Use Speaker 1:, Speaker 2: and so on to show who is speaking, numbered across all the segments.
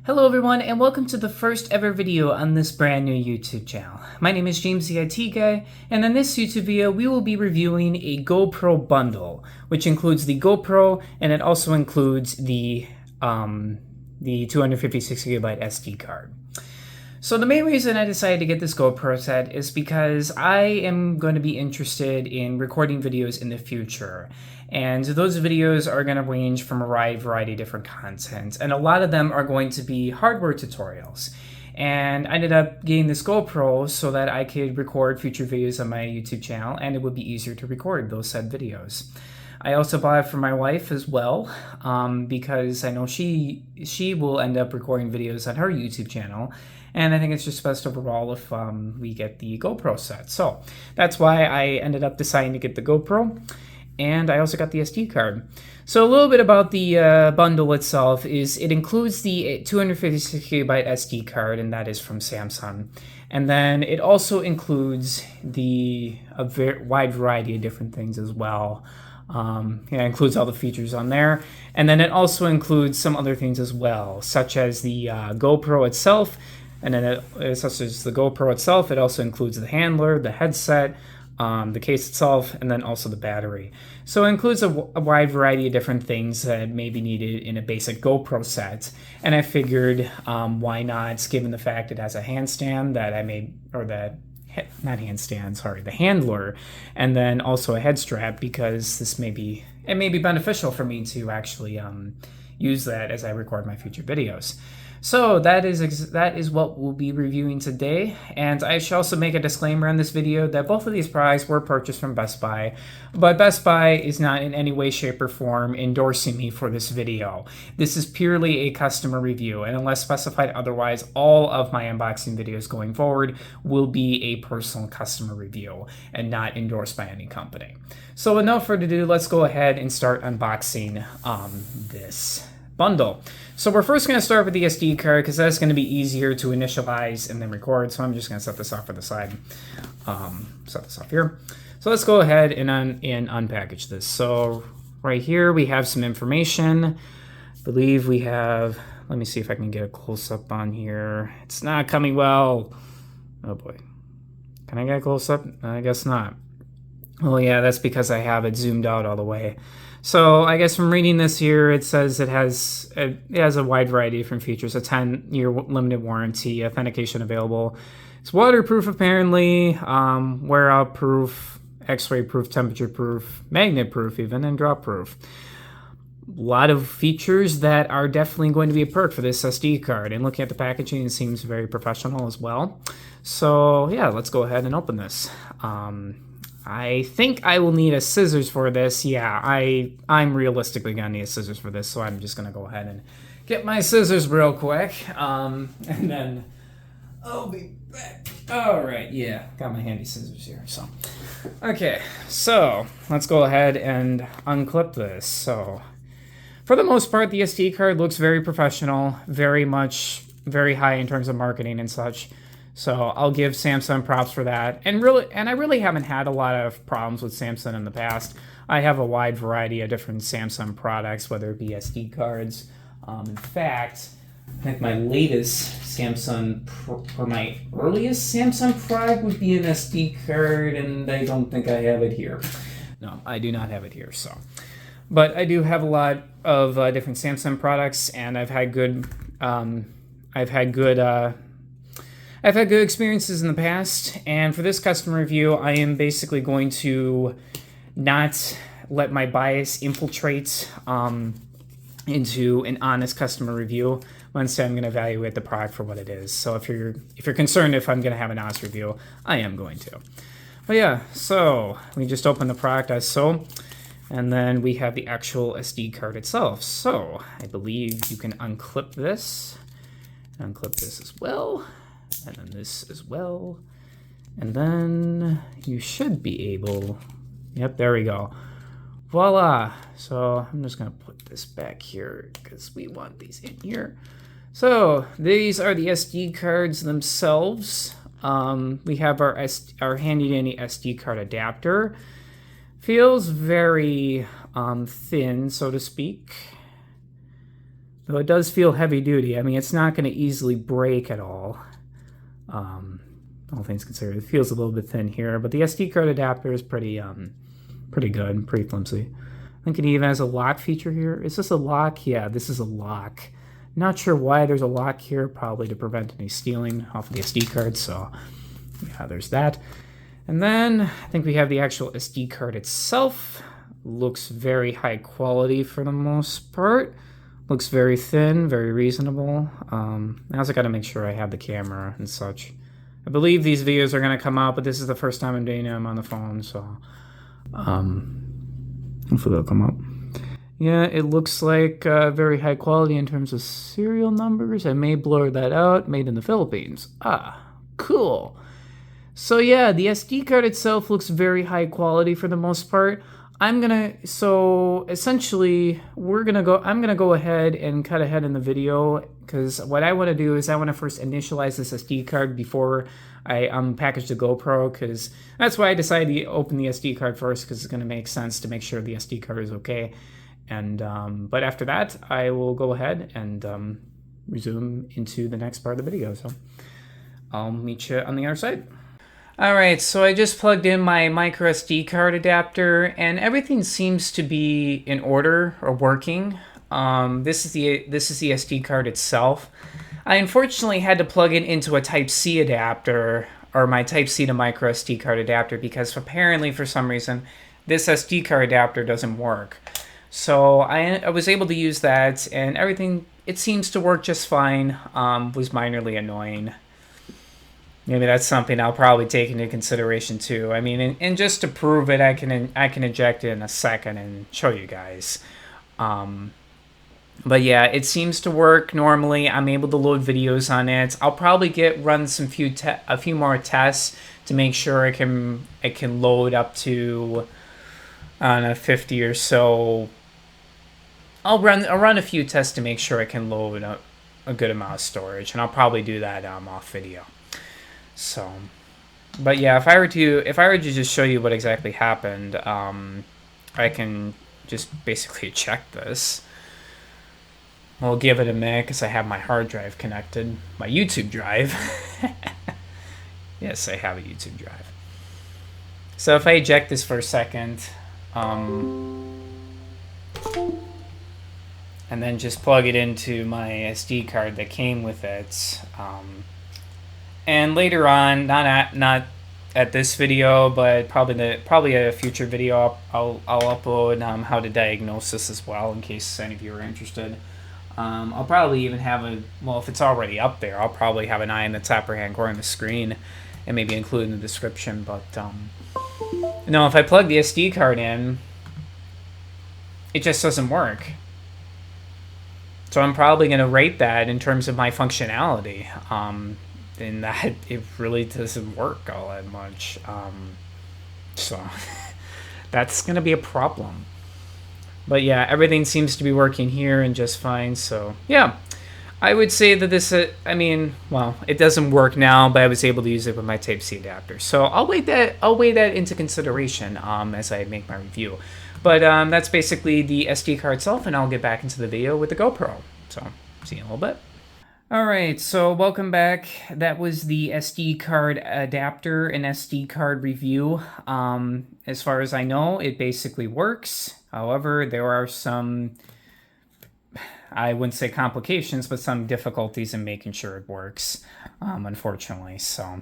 Speaker 1: Hello everyone and welcome to the first ever video on this brand new YouTube channel. My name is JamesTheITGuy, and in this YouTube video we will be reviewing a GoPro bundle, which includes the GoPro and it also includes the 256GB SD card. So the main reason I decided to get this GoPro set is because I am going to be interested in recording videos in the future. And those videos are going to range from a wide variety of different content. And a lot of them are going to be hardware tutorials. And I ended up getting this GoPro so that I could record future videos on my YouTube channel and it would be easier to record those said videos. I also bought it for my wife as well because I know she will end up recording videos on her YouTube channel. And I think it's just best overall if we get the GoPro set. So that's why I ended up deciding to get the GoPro. And I also got the SD card. So a little bit about the bundle itself is it includes the 256GB SD card, and that is from Samsung. And then it also includes a wide variety of different things as well. It includes all the features on there. And then it also includes some other things as well, such as the GoPro itself. And then such as the GoPro itself, it also includes the handler, the headset, the case itself, and then also the battery. So it includes a wide variety of different things that may be needed in a basic GoPro set. And I figured, why not, given the fact it has a handstand that I made, or the handler, and then also a head strap, because it may be beneficial for me to actually use that as I record my future videos. So that is what we'll be reviewing today, and I should also make a disclaimer in this video that both of these products were purchased from Best Buy, but Best Buy is not in any way, shape, or form endorsing me for this video. This is purely a customer review, and unless specified otherwise, all of my unboxing videos going forward will be a personal customer review and not endorsed by any company. So with no further ado, let's go ahead and start unboxing this bundle. So we're first going to start with the SD card because that's going to be easier to initialize and then record. So I'm just going to set this off to the side. Set this off here. So let's go ahead and unpackage this. So right here we have some information. I believe we have, let me see if I can get a close-up on here. It's not coming well. Oh boy. Can I get a close-up? I guess not. Oh yeah, that's because I have it zoomed out all the way. So I guess from reading this here, it says it has a wide variety of different features. A 10-year limited warranty, authentication available. It's waterproof apparently, wear-out proof, X-ray proof, temperature proof, magnet proof even, and drop proof. A lot of features that are definitely going to be a perk for this SD card. And looking at the packaging, it seems very professional as well. So yeah, let's go ahead and open this. I think I will need a scissors for this. Yeah, I'm realistically gonna need a scissors for this, so I'm just gonna go ahead and get my scissors real quick, and then I'll be back. All right, yeah, got my handy scissors here. So, okay, so let's go ahead and unclip this. So, for the most part, the SD card looks very professional, very high in terms of marketing and such. So I'll give Samsung props for that. And I really haven't had a lot of problems with Samsung in the past. I have a wide variety of different Samsung products, whether it be SD cards. In fact, I think my latest Samsung, or my earliest Samsung product would be an SD card, and I don't think I have it here. No, I do not have it here, so. But I do have a lot of different Samsung products, and I've had good experiences in the past, and for this customer review, I am basically going to not let my bias infiltrate into an honest customer review. Instead, I'm going to evaluate the product for what it is. So if you're concerned if I'm going to have an honest review, I am going to. But yeah, so we just open the product as so, and then we have the actual SD card itself. So I believe you can unclip this as well. And then this as well. And then you should be able, yep, there we go. Voila. So I'm just going to put this back here because we want these in here. So these are the SD cards themselves. We have our handy dandy SD card adapter. Feels very thin, so to speak. Though it does feel heavy duty. I mean, it's not going to easily break at all. All things considered, it feels a little bit thin here, but the SD card adapter is pretty good, pretty flimsy. I think it even has a lock feature here. Is this a lock? Yeah, this is a lock. Not sure why there's a lock here, probably to prevent any stealing off of the SD card, so yeah, there's that. And then I think we have the actual SD card itself. Looks very high quality for the most part. Looks very thin, very reasonable. I also got to make sure I have the camera and such. I believe these videos are going to come out, but this is the first time I'm doing them on the phone, so hopefully they'll come up. Yeah, it looks like very high quality in terms of serial numbers. I may blur that out. Made in the Philippines. Ah, cool. So yeah, the SD card itself looks very high quality for the most part. So essentially, I'm gonna go ahead and cut ahead in the video, because what I want to do is I want to first initialize this SD card before I unpackage the GoPro, because that's why I decided to open the SD card first, because it's gonna make sense to make sure the SD card is okay. And but after that, I will go ahead and resume into the next part of the video. So I'll meet you on the other side. Alright, so I just plugged in my micro SD card adapter, and everything seems to be in order or working. This is the SD card itself. I unfortunately had to plug it into a Type-C adapter, or my Type-C to micro SD card adapter, because apparently for some reason this SD card adapter doesn't work. So I was able to use that, and everything, it seems to work just fine. Was minorly annoying. Maybe that's something I'll probably take into consideration too. I mean, and just to prove it, I can inject it in a second and show you guys. But yeah, it seems to work normally. I'm able to load videos on it. I'll probably run a few more tests to make sure it can load up to, I don't know, 50 or so. I'll run a few tests to make sure it can load a good amount of storage, and I'll probably do that off video. So, but yeah, if I were to just show you what exactly happened, I can just basically check this. I'll give it a minute because I have my hard drive connected, my YouTube drive. Yes, I have a YouTube drive. So if I eject this for a second, and then just plug it into my SD card that came with it. And later on, not at this video, but probably a future video, I'll upload how to diagnose this as well, in case any of you are interested. I'll probably even have if it's already up there, I'll probably have an eye in the top right-hand corner of the screen, and maybe include in the description. But no, if I plug the SD card in, it just doesn't work. So I'm probably going to rate that in terms of my functionality. In that it really doesn't work all that much. So that's going to be a problem. But yeah, everything seems to be working here and just fine. So yeah, I would say that this, it doesn't work now, but I was able to use it with my Type-C adapter. So I'll weigh that into consideration as I make my review. But that's basically the SD card itself, and I'll get back into the video with the GoPro. So see you in a little bit. Alright, so welcome back. That was the SD card adapter and SD card review. As far as I know, it basically works. However, there are some, I wouldn't say complications, but some difficulties in making sure it works, unfortunately. So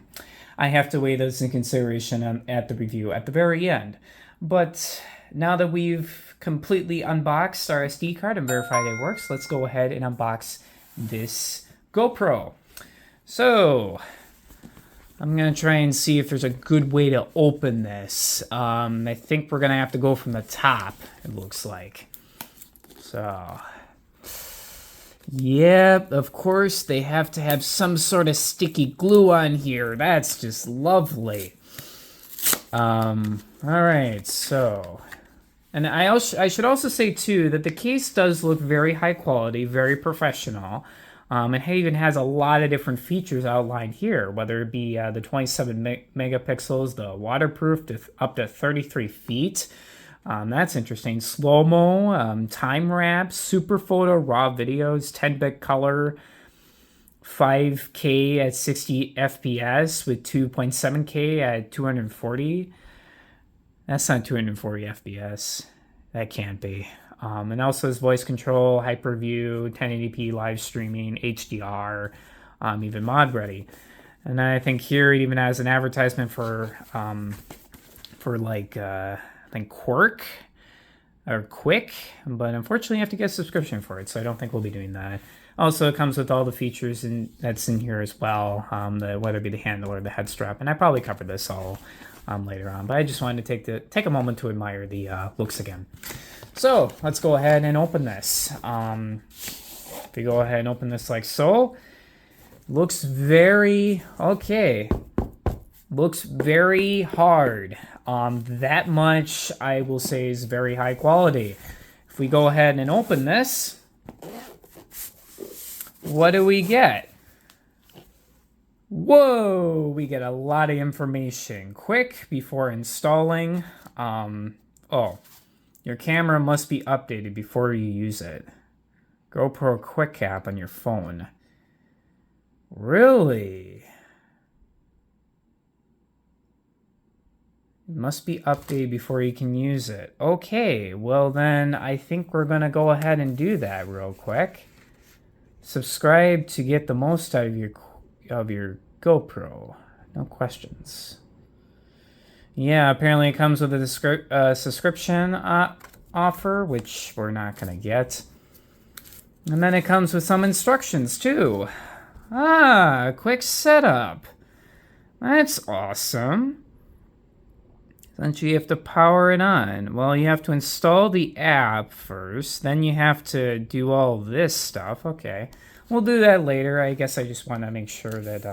Speaker 1: I have to weigh those in consideration at the review at the very end. But now that we've completely unboxed our SD card and verified it works, let's go ahead and unbox this GoPro. So I'm gonna try and see if there's a good way to open this. I think we're gonna have to go from the top, it looks like. So yeah, of course they have to have some sort of sticky glue on here. That's just lovely. All right, so, and I should also say too that the case does look very high quality, very professional. It even has a lot of different features outlined here, whether it be the 27 megapixels, the waterproof up to 33 feet, That's interesting. Slow-mo, time lapse, super photo, raw videos, 10-bit color, 5K at 60 FPS with 2.7K at 240. That's not 240 FPS. That can't be. And also has voice control, hyperview, 1080p live streaming, HDR, even mod ready. And I think here it even has an advertisement for like I think Quirk or Quick, but unfortunately you have to get a subscription for it, so I don't think we'll be doing that. Also, it comes with all the features that's in here as well, whether it be the handle or the head strap, and I probably covered this all later on, but I just wanted to take a moment to admire the looks again. So let's go ahead and open this. If we go ahead and open this like so, looks very okay. Looks very hard. That much I will say is very high quality. If we go ahead and open this, what do we get? Whoa, we get a lot of information. Quick before installing. Oh, your camera must be updated before you use it. GoPro Quick app on your phone. Really? It must be updated before you can use it. Okay, well then I think we're gonna go ahead and do that real quick. Subscribe to get the most out of your GoPro. No questions. Yeah, apparently it comes with a subscription offer, which we're not gonna get. And then it comes with some instructions too. Ah, quick setup. That's awesome. Essentially, you have to power it on. Well, you have to install the app first. Then you have to do all this stuff. Okay. We'll do that later. I guess I just want to make sure that...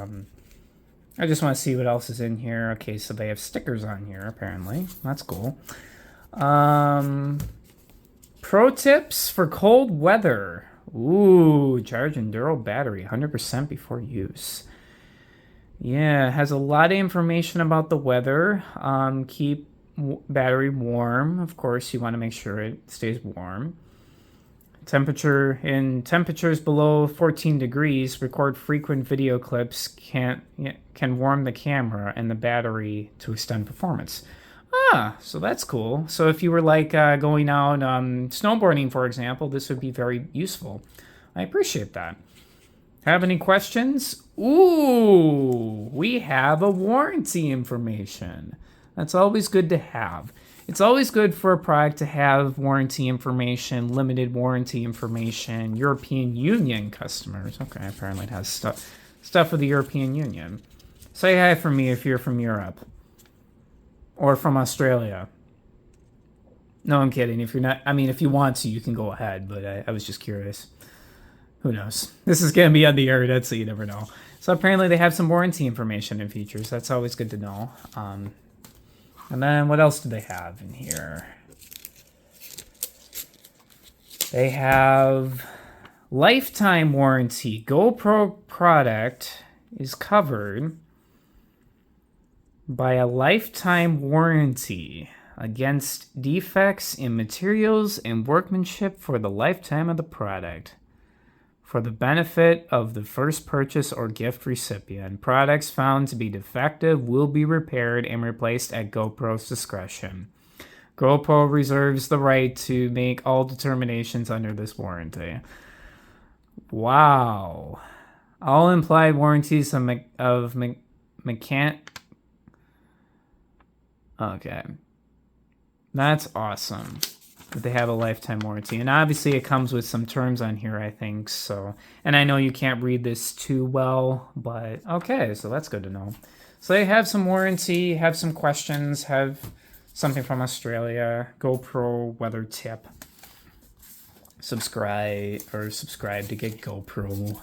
Speaker 1: I just want to see what else is in here. Okay, so they have stickers on here, apparently. That's cool. Pro tips for cold weather. Ooh, charge Enduro battery 100% before use. Yeah, it has a lot of information about the weather. Keep battery warm. Of course, you want to make sure it stays warm. Temperatures below 14 degrees, record frequent video clips can warm the camera and the battery to extend performance. Ah, so that's cool. So if you were like going out snowboarding, for example, this would be very useful. I appreciate that. Have any questions? Ooh, we have a warranty information. That's always good to have. It's always good for a product to have warranty information, limited warranty information, European Union customers. Okay, apparently it has stuff for the European Union. Say hi for me if you're from Europe. Or from Australia. No, I'm kidding. If you're not, I mean, if you want to, you can go ahead, but I was just curious. Who knows? This is going to be on the internet, so you never know. So apparently they have some warranty information and features. That's always good to know. And then what else do they have in here? They have lifetime warranty. GoPro product is covered by a lifetime warranty against defects in materials and workmanship for the lifetime of the product. For the benefit of the first purchase or gift recipient, products found to be defective will be repaired and replaced at GoPro's discretion. GoPro reserves the right to make all determinations under this warranty. Wow. All implied warranties of Okay. That's awesome. But they have a lifetime warranty. And obviously it comes with some terms on here, I think. So, and I know you can't read this too well, but okay, so that's good to know. So they have some warranty, have some questions, have something from Australia, GoPro weather tip. Subscribe to get GoPro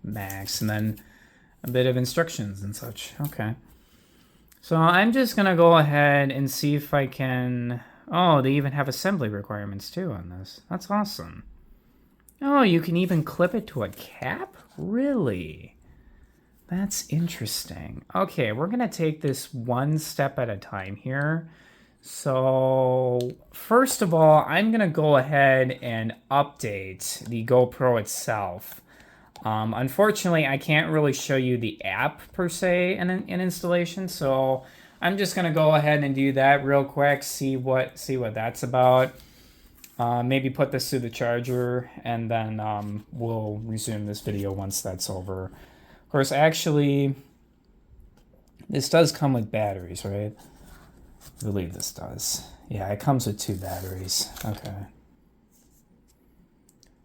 Speaker 1: Max, and then a bit of instructions and such. Okay. So I'm just going to go ahead and see if I can... Oh, they even have assembly requirements too on this. That's awesome. Oh, you can even clip it to a cap? Really? That's interesting. Okay, we're going to take this one step at a time here. So first of all, I'm gonna go ahead and update the GoPro itself. Unfortunately, I can't really show you the app per se in installation, so I'm just gonna go ahead and do that real quick, see what that's about. Maybe put this through the charger, and then we'll resume this video once that's over. Of course, actually, this does come with batteries, right? I believe this does. Yeah, it comes with 2 batteries. Okay.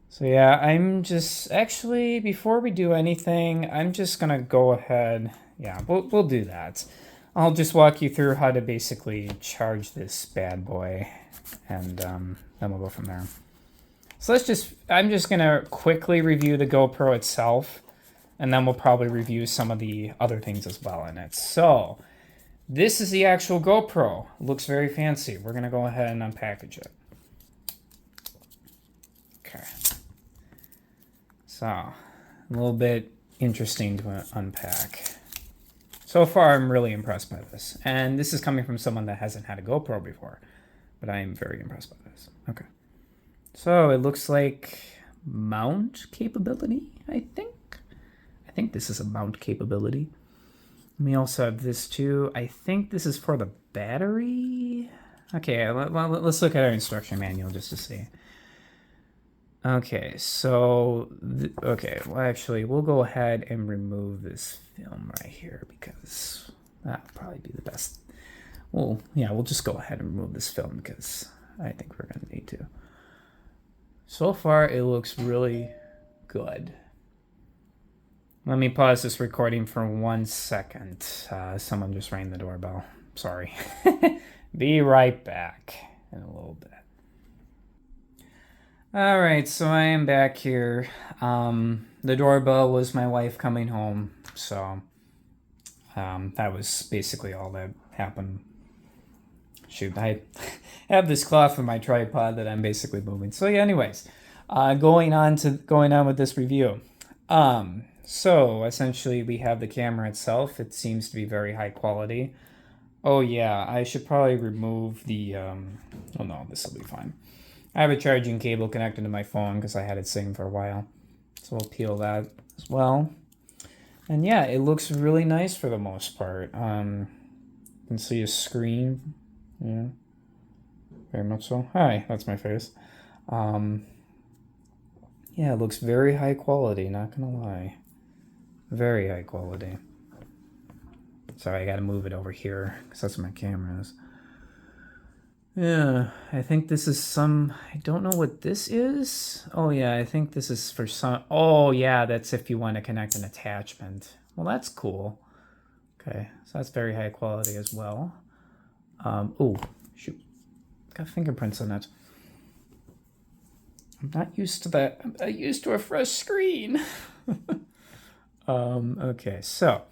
Speaker 1: So yeah, I'm just actually, before we do anything, I'm just gonna go ahead. Yeah, we'll do that. I'll just walk you through how to basically charge this bad boy, and then we'll go from there. So I'm just gonna quickly review the GoPro itself, and then we'll probably review some of the other things as well in it. So this is the actual GoPro. It looks very fancy. We're gonna go ahead and unpackage it. Okay. So, a little bit interesting to unpack. So far, I'm really impressed by this. And this is coming from someone that hasn't had a GoPro before. But I am very impressed by this. Okay. So, it looks like mount capability, I think. I think this is a mount capability. We also have this too. I think this is for the battery. Okay, let's look at our instruction manual just to see. Okay, so, okay, well, actually, we'll go ahead and remove this film right here because that'll probably be the best. Well, yeah, we'll just go ahead and remove this film because I think we're going to need to. So far, it looks really good. Let me pause this recording for 1 second. Someone just rang the doorbell. Sorry. Be right back in a little bit. All right, so I am back here. The doorbell was my wife coming home, so that was basically all that happened. Shoot, I have this cloth on my tripod that I'm basically moving. So yeah, anyways, going on with this review. So essentially, we have the camera itself. It seems to be very high quality. Oh yeah, I should probably remove the. Oh no, this will be fine. I have a charging cable connected to my phone because I had it sitting for a while. So we'll peel that as well. And yeah, it looks really nice for the most part. You can see a screen. Yeah, very much so. Hi, that's my face. Yeah, it looks very high quality, not gonna lie. Very high quality. Sorry, I gotta move it over here because that's where my camera is. Yeah, I think this is some, I don't know what this is. Oh yeah, I think this is for some, oh yeah, that's if you want to connect an attachment. Well, that's cool. Okay, so that's very high quality as well. Oh, shoot. Got fingerprints on it. I'm not used to that. I'm not used to a fresh screen. Okay, so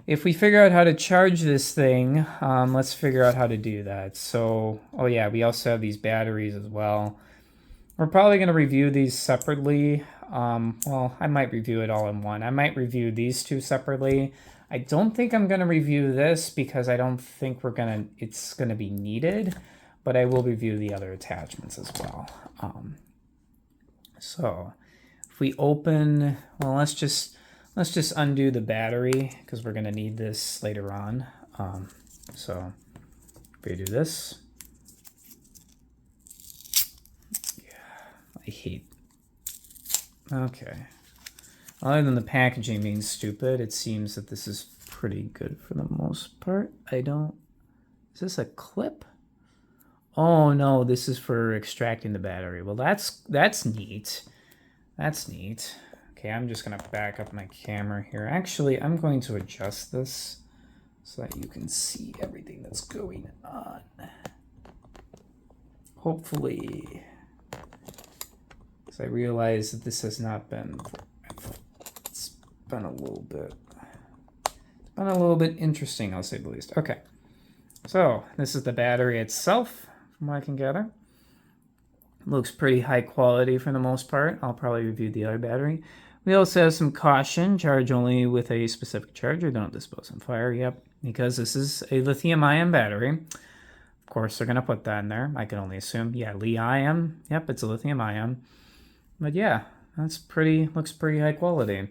Speaker 1: if we figure out how to charge this thing, let's figure out how to do that. So, oh yeah, we also have these batteries as well. We're probably going to review these separately. Well, I might review it all in one. I might review these 2 separately. I don't think I'm going to review this because I don't think it's going to be needed, but I will review the other attachments as well. So if we open, well, let's just undo the battery because we're going to need this later on. So if we do this, yeah, I hate. Okay. Other than the packaging being stupid, it seems that this is pretty good for the most part. Is this a clip? Oh no, this is for extracting the battery. Well, that's neat. That's neat. Okay, I'm just gonna back up my camera here. Actually, I'm going to adjust this so that you can see everything that's going on. Hopefully, because I realize that this has not been, it's been a little bit interesting, I'll say the least. Okay, so this is the battery itself, from what I can gather. Looks pretty high quality for the most part. I'll probably review the other battery. We also have some caution, charge only with a specific charger, don't dispose on fire. Yep, because this is a lithium-ion battery. Of course, they're going to put that in there. I can only assume. Yeah, Li-ion. Yep, it's a lithium ion. But yeah, looks pretty high quality.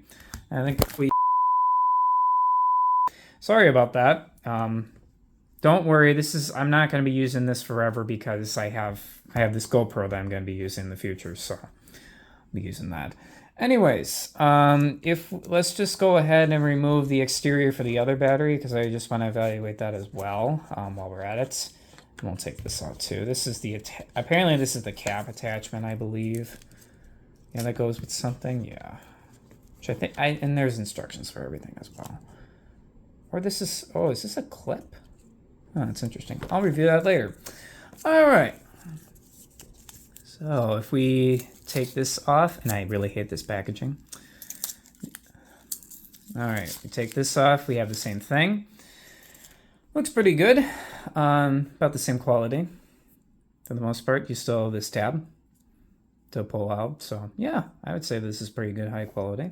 Speaker 1: I think if we... Sorry about that. Don't worry, I'm not going to be using this forever because I have this GoPro that I'm going to be using in the future, so I'll be using that. Anyways, let's just go ahead and remove the exterior for the other battery because I just want to evaluate that as well while we're at it. And we'll take this out too. This is apparently this is the cap attachment, I believe. Yeah, that goes with something. Yeah, which I think and there's instructions for everything as well. Or this is is this a clip? Oh, that's interesting. I'll review that later. All right. So if we take this off, and I really hate this packaging. All right, we take this off. We have the same thing. Looks pretty good. About the same quality. For the most part, you still have this tab to pull out. So yeah, I would say this is pretty good, high quality.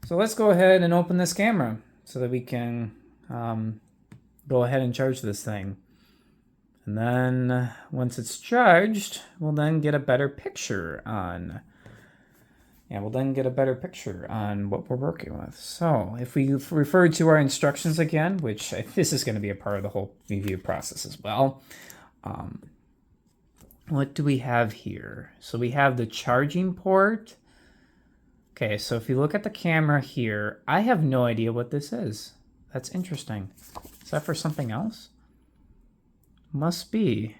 Speaker 1: So let's go ahead and open this camera so that we can go ahead and charge this thing. And then once it's charged, we'll then get a better picture on what we're working with. So if we refer to our instructions again, which this is going to be a part of the whole review process as well. What do we have here? So we have the charging port. Okay, so if you look at the camera here, I have no idea what this is. That's interesting. Is that for something else? Must be.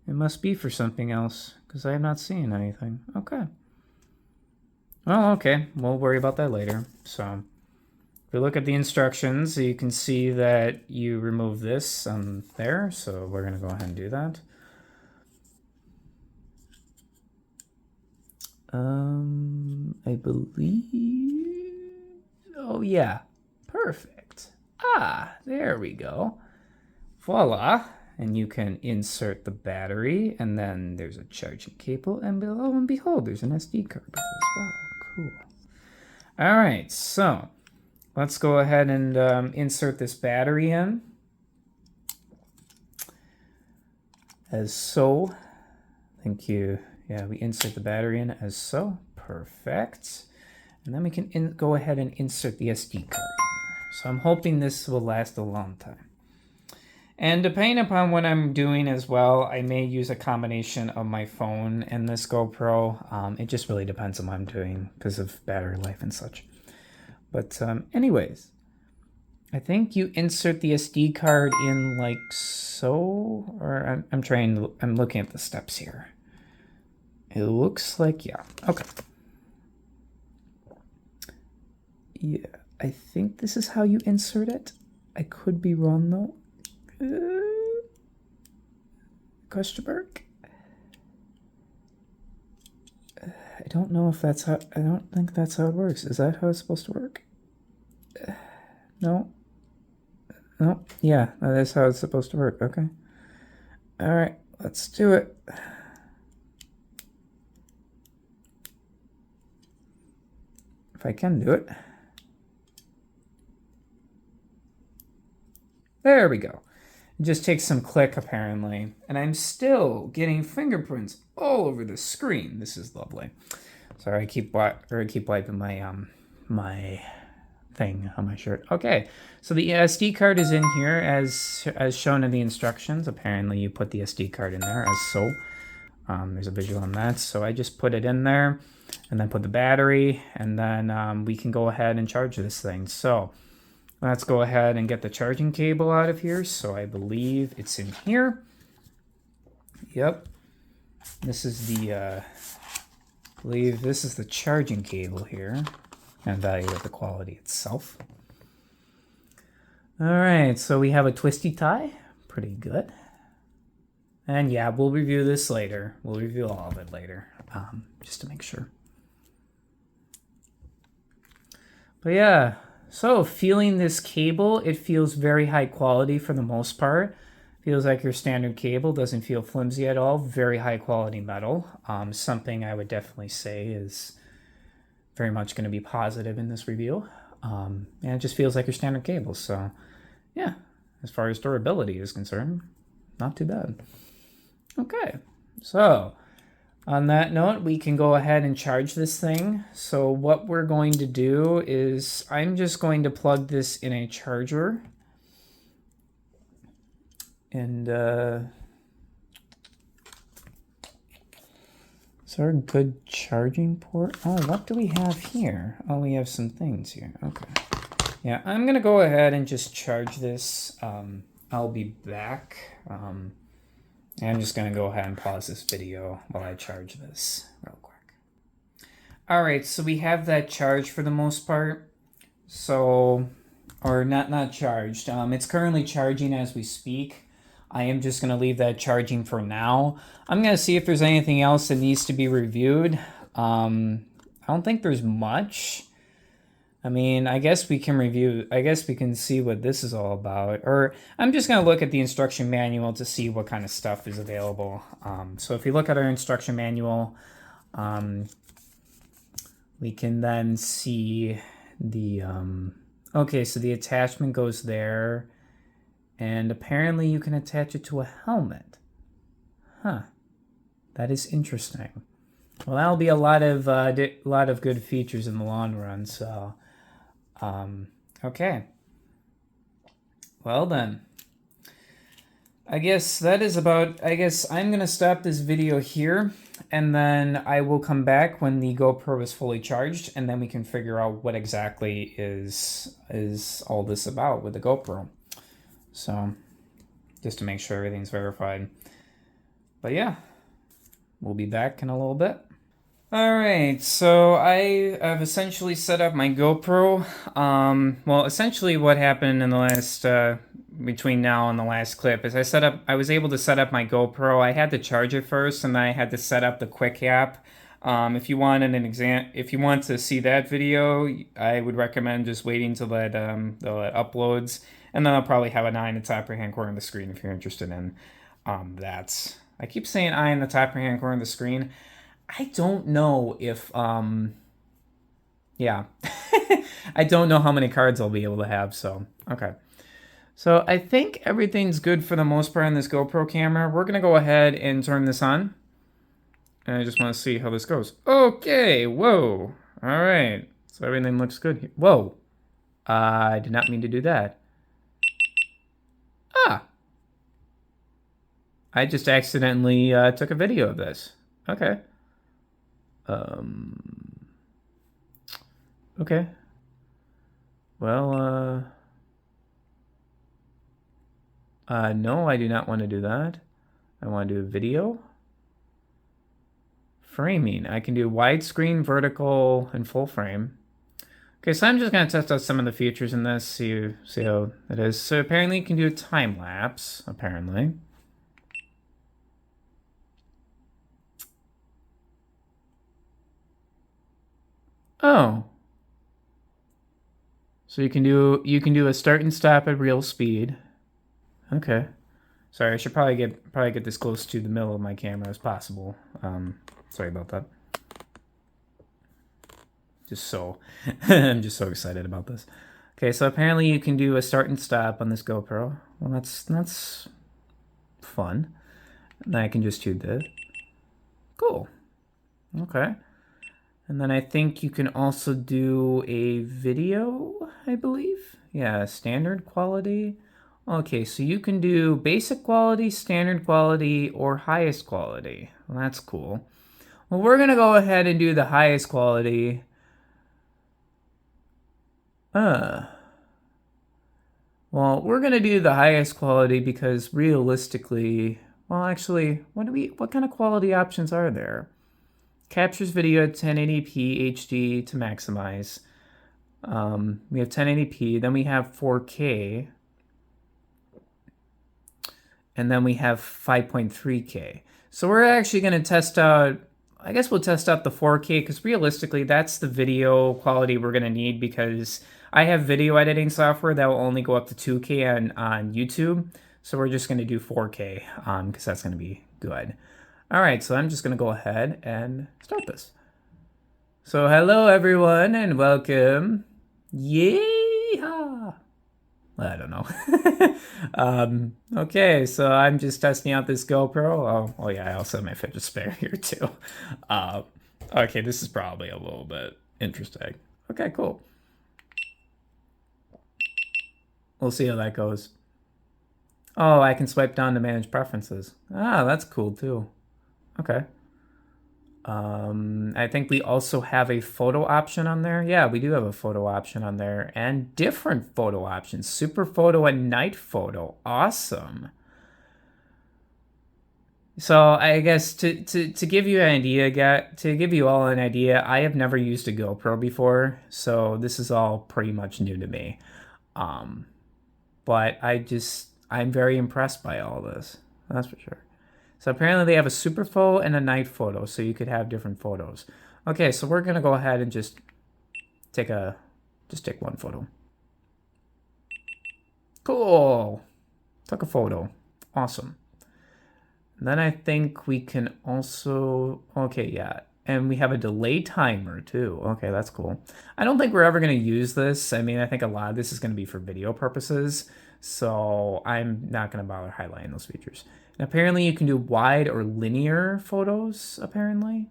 Speaker 1: It must be for something else because I have not seen anything. Okay. Well, okay. We'll worry about that later. So if we look at the instructions, you can see that you remove this there. So we're going to go ahead and do that. I believe... Oh, yeah. Perfect. There we go. Voila. And you can insert the battery, and then there's a charging cable, and lo and behold, there's an SD card with it as well. Cool. All right, so let's go ahead and insert this battery in. As so. Thank you. Yeah, we insert the battery in as so. Perfect. And then we can go ahead and insert the SD card in there. So I'm hoping this will last a long time. And depending upon what I'm doing as well, I may use a combination of my phone and this GoPro. It just really depends on what I'm doing because of battery life and such. But anyways, I think you insert the SD card in like so, or I'm looking at the steps here. It looks like, yeah, okay. Yeah, I think this is how you insert it. I could be wrong though. Question mark? I don't know if that's how, I don't think that's how it works. Is that how it's supposed to work? No. No, yeah, that is how it's supposed to work. Okay. All right, let's do it. If I can do it. There we go. It just takes some click apparently, and I'm still getting fingerprints all over the screen. This is lovely. Sorry, I keep wiping my my thing on my shirt. Okay, so the SD card is in here as shown in the instructions. Apparently, you put the SD card in there as so. There's a visual on that, so I just put it in there, and then put the battery, and then we can go ahead and charge this thing. So. Let's go ahead and get the charging cable out of here. So I believe it's in here. Yep. This is the, I believe this is the charging cable here. And evaluate the quality itself. All right, so we have a twisty tie. Pretty good. And yeah, we'll review this later. We'll review all of it later, just to make sure. But yeah. So feeling this cable, it feels very high quality for the most part. Feels like your standard cable, doesn't feel flimsy at all. Very high quality metal. Something I would definitely say is very much going to be positive in this review. And it just feels like your standard cable. So yeah, as far as durability is concerned, not too bad. Okay, so on that note, we can go ahead and charge this thing. So what we're going to do is I'm just going to plug this in a charger. And is there a good charging port? Oh, what do we have here? Oh, we have some things here. Okay. Yeah, I'm going to go ahead and just charge this. I'll be back. I'm just going to go ahead and pause this video while I charge this real quick. All right, so we have that charged for the most part. So, or not charged. It's currently charging as we speak. I am just going to leave that charging for now. I'm going to see if there's anything else that needs to be reviewed. I don't think there's much. I mean, I guess we can see what this is all about. Or I'm just going to look at the instruction manual to see what kind of stuff is available. So if you look at our instruction manual, we can then see the... okay, so the attachment goes there. And apparently you can attach it to a helmet. Huh. That is interesting. Well, that'll be a lot of good features in the long run, so... okay. Well then. I guess I'm going to stop this video here, and then I will come back when the GoPro is fully charged, and then we can figure out what exactly is all this about with the GoPro. So, just to make sure everything's verified. But yeah, we'll be back in a little bit. Alright, so I've essentially set up my GoPro. Well, essentially what happened in the last, between now and the last clip is I was able to set up my GoPro. I had to charge it first, and then I had to set up the quick app. If you want if you want to see that video, I would recommend just waiting till that uploads, and then I'll probably have an eye in the top right hand corner of the screen if you're interested in that. I keep saying eye in the top right hand corner of the screen. I don't know if yeah. I don't know how many cards I'll be able to have, so okay. So I think everything's good for the most part on this GoPro camera. We're gonna go ahead and turn this on. And I just want to see how this goes. Okay, whoa. All right. So everything looks good here. Whoa. I did not mean to do that. Ah. I just accidentally took a video of this. Okay. Okay. Well, no, I do not want to do that. I want to do a video. Framing. I can do widescreen, vertical, and full frame. Okay, so I'm just going to test out some of the features in this, see how it is. So apparently you can do a time lapse, apparently. Oh. So you can do a start and stop at real speed. Okay. Sorry, I should probably get this close to the middle of my camera as possible. Sorry about that. I'm just so excited about this. Okay, so apparently you can do a start and stop on this GoPro. Well, that's fun. And then I can just do this. Cool. Okay. And then I think you can also do a video, I believe. Yeah, standard quality. Okay, so you can do basic quality, standard quality, or highest quality. Well, that's cool. Well, we're going to go ahead and do the highest quality. Well, we're going to do the highest quality because realistically, well, actually, what kind of quality options are there? Captures video at 1080p HD to maximize. We have 1080p, then we have 4K. And then we have 5.3K. So we're actually going to test out, I guess we'll test out the 4K because realistically that's the video quality we're going to need because I have video editing software that will only go up to 2K on YouTube. So we're just going to do 4K because that's going to be good. All right, so I'm just going to go ahead and start this. So hello everyone and welcome. Yeehaw! I don't know. Okay, so I'm just testing out this GoPro. Oh yeah, I also have my fidget spinner here too. Uh, okay, this is probably a little bit interesting. Okay, cool. We'll see how that goes. Oh, I can swipe down to manage preferences. Ah, that's cool too. Okay. I think we also have a photo option on there. Yeah, we do have a photo option on there and different photo options. Super photo and night photo. Awesome. So I guess to give you an idea, to give you all an idea, I have never used a GoPro before, so this is all pretty much new to me. Um, but I'm very impressed by all this. That's for sure. So apparently they have a super photo and a night photo, so you could have different photos. Okay, so we're gonna go ahead and just take one photo. Cool. Took a photo. Awesome. And then I think we can also, okay, yeah. And we have a delay timer too. Okay, that's cool. I don't think we're ever going to use this. I mean, I think a lot of this is going to be for video purposes. So I'm not going to bother highlighting those features. And apparently you can do wide or linear photos, apparently.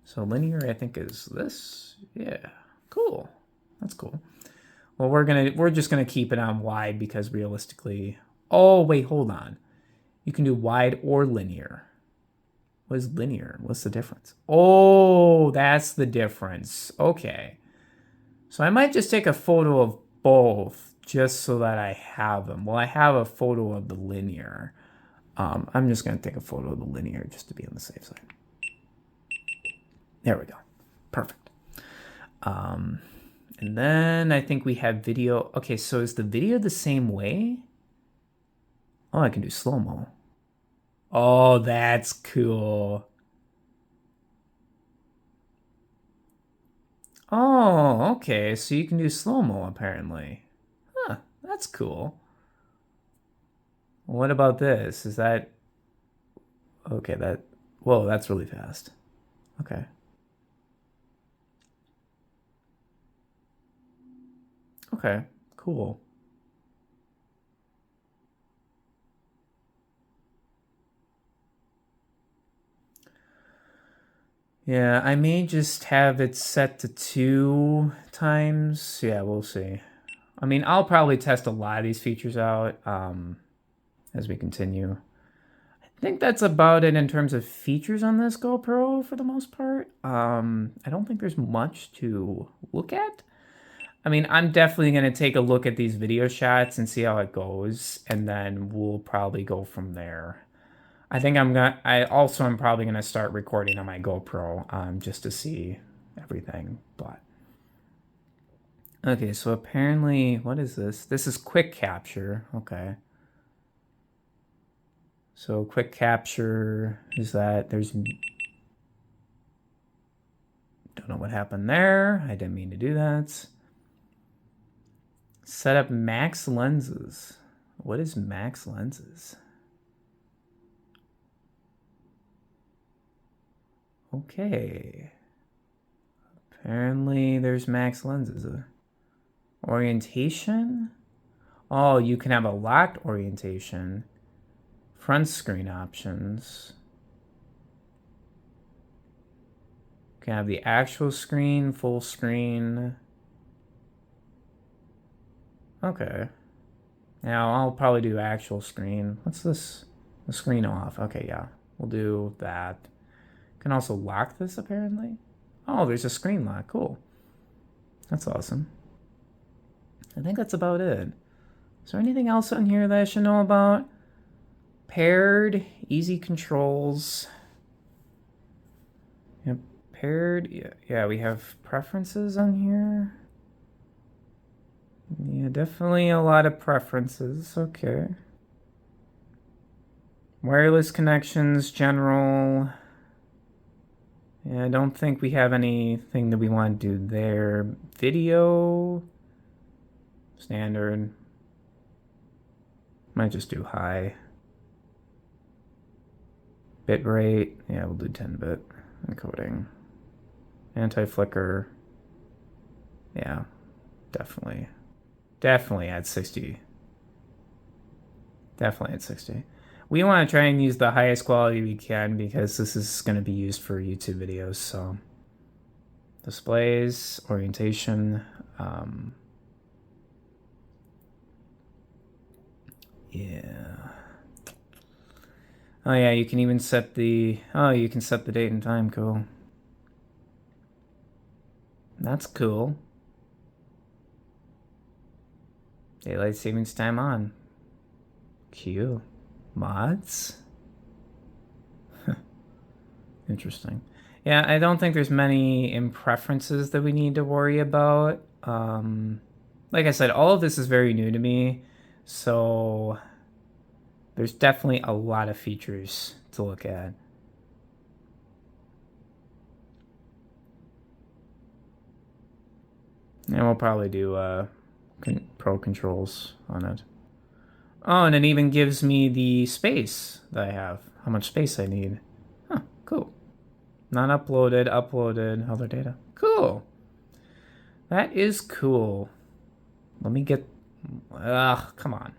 Speaker 1: So linear, I think, is this. Yeah, cool. That's cool. Well, we're just gonna keep it on wide because realistically, oh wait, hold on. You can do wide or linear. What is linear? What's the difference? Oh, that's the difference. Okay. So I might just take a photo of both just so that I have them. Well, I have a photo of the linear. I'm just going to take a photo of the linear just to be on the safe side. There we go. Perfect. And then I think we have video. Okay, so is the video the same way? Oh, I can do slow-mo. Oh, that's cool. Oh, okay. So you can do slow-mo apparently. Huh, that's cool. What about this? Is that okay, whoa, that's really fast. Okay. Okay, cool. Yeah, I may just have it set to 2 times. Yeah, we'll see. I mean, I'll probably test a lot of these features out as we continue. I think that's about it in terms of features on this GoPro for the most part. I don't think there's much to look at. I mean, I'm definitely going to take a look at these video shots and see how it goes, and then we'll probably go from there. I'm probably gonna start recording on my GoPro, just to see everything. But okay, so apparently, what is this? This is quick capture. Okay. So quick capture is that don't know what happened there. I didn't mean to do that. Set up max lenses. What is max lenses? Okay. Apparently there's max lenses. Orientation? Oh, you can have a locked orientation. Front screen options. You can have the actual screen, full screen. Okay. Now I'll probably do actual screen. What's this? The screen off. Okay, yeah. We'll do that. Can also lock this apparently. Oh, there's a screen lock. Cool. That's awesome. I think that's about it. Is there anything else on here that I should know about? Paired, easy controls. Yep, paired. Yeah, we have preferences on here. Yeah, definitely a lot of preferences. Okay. Wireless connections, general. Yeah, I don't think we have anything that we want to do there. Video. Standard. Might just do high. Bitrate. Yeah, we'll do 10-bit encoding. Anti-flicker. Yeah, definitely. Definitely at 60. Definitely at 60. We want to try and use the highest quality we can because this is going to be used for YouTube videos. So displays, orientation, yeah. Oh yeah, you can even set the, oh, you can set the date and time, cool. That's cool. Daylight savings time on. Q. Mods? Interesting. Yeah, I don't think there's many in preferences that we need to worry about. Like I said, all of this is very new to me, so there's definitely a lot of features to look at. And we'll probably do pro controls on it. Oh, and it even gives me the space that I have, how much space I need. Huh, cool. Not uploaded, uploaded, other data. Cool. That is cool. Let me get, come on.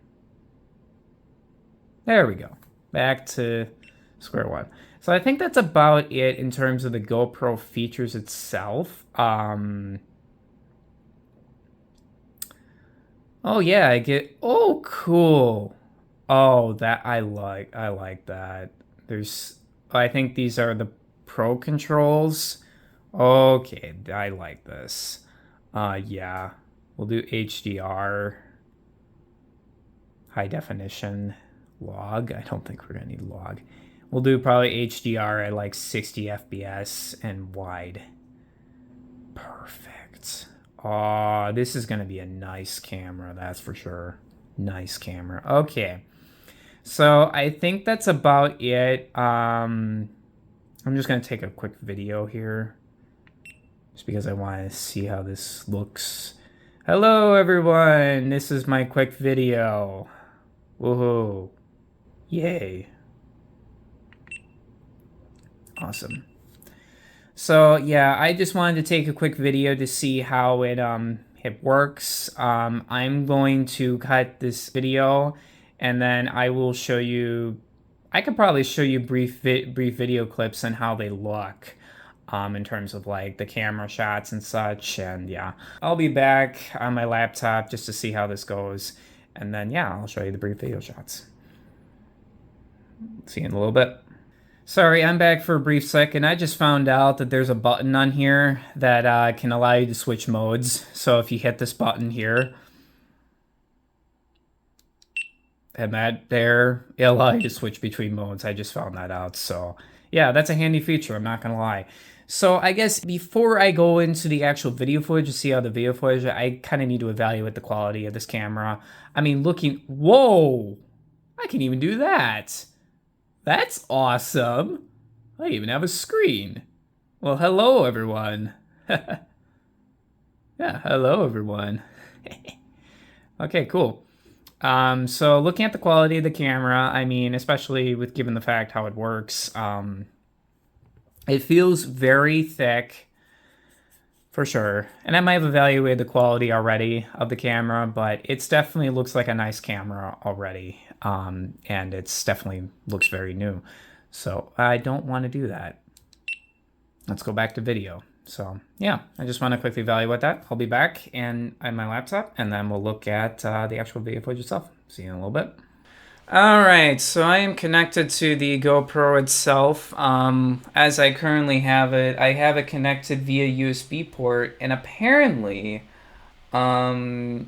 Speaker 1: There we go. Back to square one. So I think that's about it in terms of the GoPro features itself. Oh yeah, I get, oh cool. Oh, that I like that. I think these are the pro controls. Okay, I like this. Yeah, we'll do HDR, high definition, log. I don't think we're gonna need log. We'll do probably HDR at like 60 FPS and wide. Perfect. Oh, this is gonna be a nice camera, that's for sure. Nice camera. Okay. So I think that's about it. I'm just gonna take a quick video here, just because I want to see how this looks. Hello, everyone. This is my quick video. Woohoo! Yay! Awesome. So yeah, I just wanted to take a quick video to see how it works. I'm going to cut this video, and then I will show you. I could probably show you brief video clips on how they look, in terms of like the camera shots and such. And yeah, I'll be back on my laptop just to see how this goes, and then yeah, I'll show you the brief video shots. See you in a little bit. Sorry, I'm back for a brief second. I just found out that there's a button on here that can allow you to switch modes. So if you hit this button here, and that there, it'll allow you to switch between modes. I just found that out. So yeah, that's a handy feature, I'm not gonna lie. So I guess before I go into the actual video footage to see how the video footage, I kind of need to evaluate the quality of this camera. I mean, whoa, I can even do that. That's awesome. I even have a screen. Well, hello, everyone. Yeah, hello, everyone. Okay, cool. So looking at the quality of the camera, I mean, especially with given the fact how it works, it feels very thick, for sure. And I might have evaluated the quality already of the camera, but it's definitely looks like a nice camera already. And it's definitely looks very new. So I don't want to do that. Let's go back to video. So yeah, I just want to quickly evaluate that. I'll be back on my laptop, and then we'll look at the actual video footage itself. See you in a little bit. All right, so I am connected to the GoPro itself. As I currently have it, I have it connected via USB port, and apparently, oh,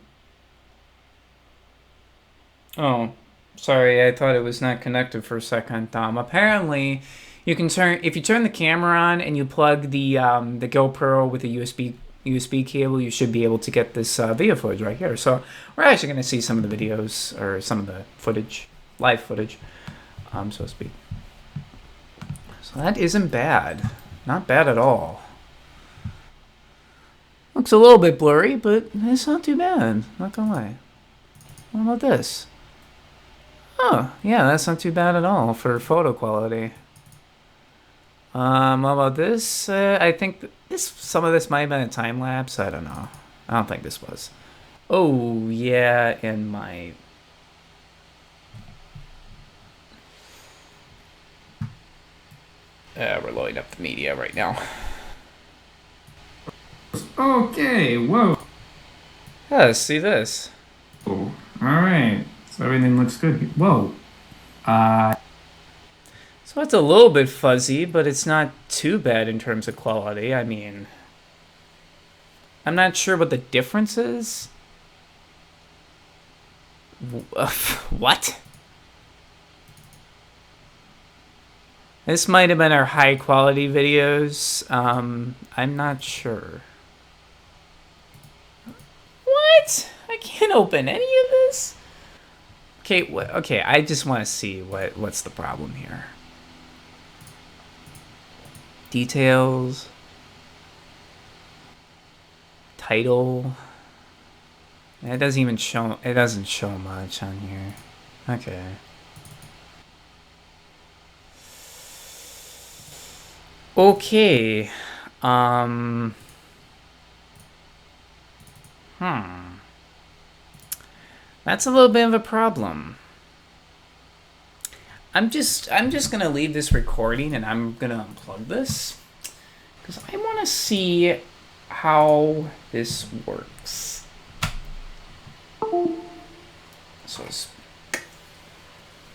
Speaker 1: sorry, I thought it was not connected for a second. Apparently, you can if you turn the camera on and you plug the GoPro with a USB cable, you should be able to get this video footage right here. So we're actually going to see some of the videos, or some of the footage, live footage, so to speak. So that isn't bad. Not bad at all. Looks a little bit blurry, but it's not too bad. Not gonna lie. What about this? Oh, yeah, that's not too bad at all for photo quality. How about this? I think some of this might have been a time lapse. I don't know. I don't think this was. Oh, yeah, and my... we're loading up the media right now. Okay, whoa. Yeah, see this. Oh, all right. So everything looks good. Whoa. So it's a little bit fuzzy, but it's not too bad in terms of quality. I mean, I'm not sure what the difference is. What? This might have been our high quality videos. I'm not sure. What? I can't open any of this? Okay, okay, I just want to see what's the problem here. Details. Title. It doesn't even show, it doesn't show much on here. Okay. Okay. That's a little bit of a problem. I'm just gonna leave this recording and I'm gonna unplug this because I want to see how this works. So,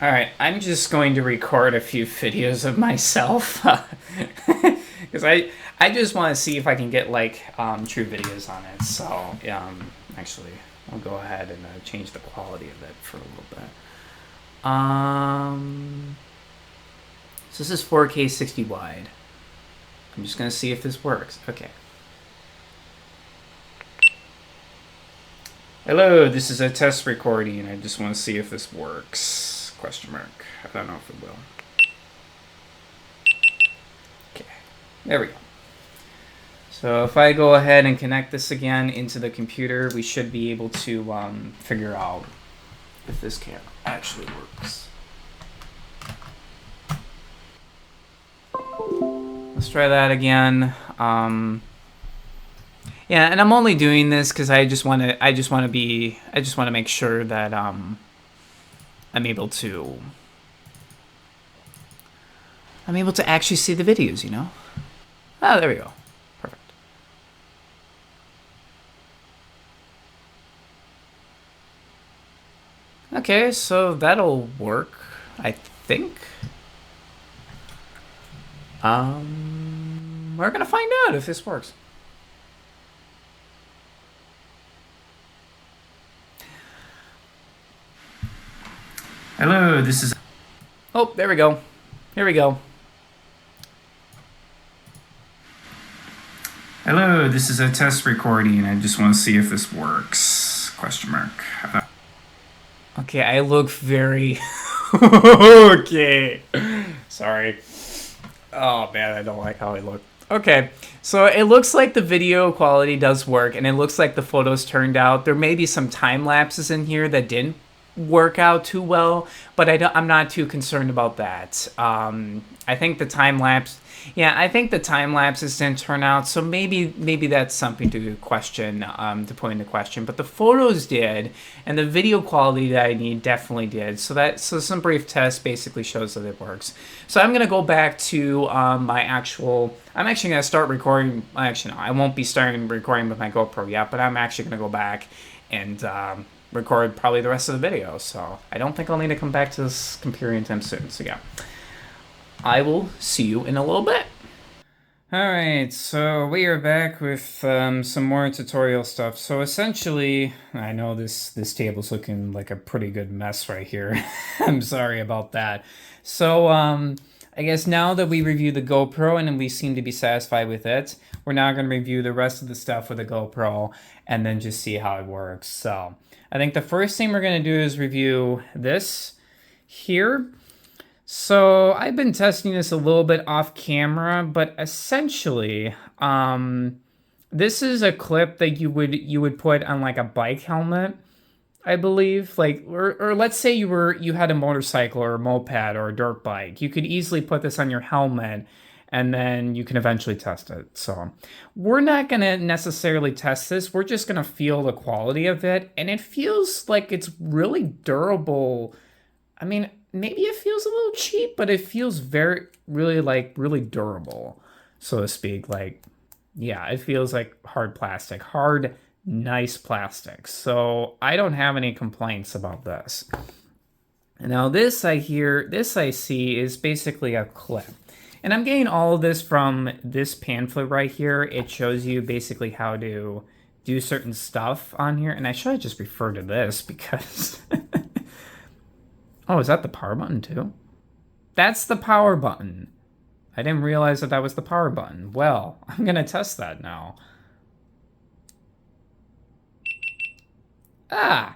Speaker 1: all right, I'm just going to record a few videos of myself because I just want to see if I can get like true videos on it. So actually, I'll go ahead and change the quality of it for a little bit. So this is 4K 60 wide. I'm just gonna see if this works. Okay. Hello, this is a test recording. I just want to see if this works. Question mark. I don't know if it will. Okay, there we go. So if I go ahead and connect this again into the computer, we should be able to figure out if this camera actually works. Let's try that again. Yeah, and I'm only doing this because I just want to make sure that I'm able to actually see the videos, you know? Oh, there we go. Perfect. Okay, so that'll work, I think. We're gonna find out if this works. Hello, this is... Oh, there we go. Here we go. Hello, this is a test recording. I just want to see if this works. Question mark. Okay, I look very... Okay. Sorry. Oh, man, I don't like how I look. Okay, so it looks like the video quality does work, and it looks like the photos turned out. There may be some time lapses in here that didn't work out too well, but I'm not too concerned about that. I think the time lapse, I think the time lapses didn't turn out, so maybe that's something to question, to put into question. But the photos did, and the video quality that I need definitely did. So some brief test basically shows that it works. So I'm gonna go back to my actual. I'm actually gonna start recording. Actually, no, I won't be starting recording with my GoPro yet, but I'm actually gonna go back and record probably the rest of the video. So I don't think I'll need to come back to this computer anytime soon. So yeah, I will see you in a little bit. Alright, so we are back with some more tutorial stuff. So essentially, I know this table's looking like a pretty good mess right here. I'm sorry about that. So I guess now that we reviewed the GoPro and we seem to be satisfied with it, we're now going to review the rest of the stuff with the GoPro and then just see how it works. So I think the first thing we're going to do is review this here. So I've been testing this a little bit off camera, but essentially, this is a clip that you would put on like a bike helmet, I believe. Like, or let's say you had a motorcycle or a moped or a dirt bike. You could easily put this on your helmet and then you can eventually test it. So we're not going to necessarily test this. We're just going to feel the quality of it. And it feels like it's really durable. I mean, maybe it feels a little cheap, but it feels really durable, so to speak. Like, yeah, it feels like hard plastic, hard, nice plastic. So I don't have any complaints about this. Now this I see is basically a clip. And I'm getting all of this from this pamphlet right here. It shows you basically how to do certain stuff on here. And I should have just referred to this because... Oh, is that the power button too? That's the power button. I didn't realize that that was the power button. Well, I'm going to test that now. Ah!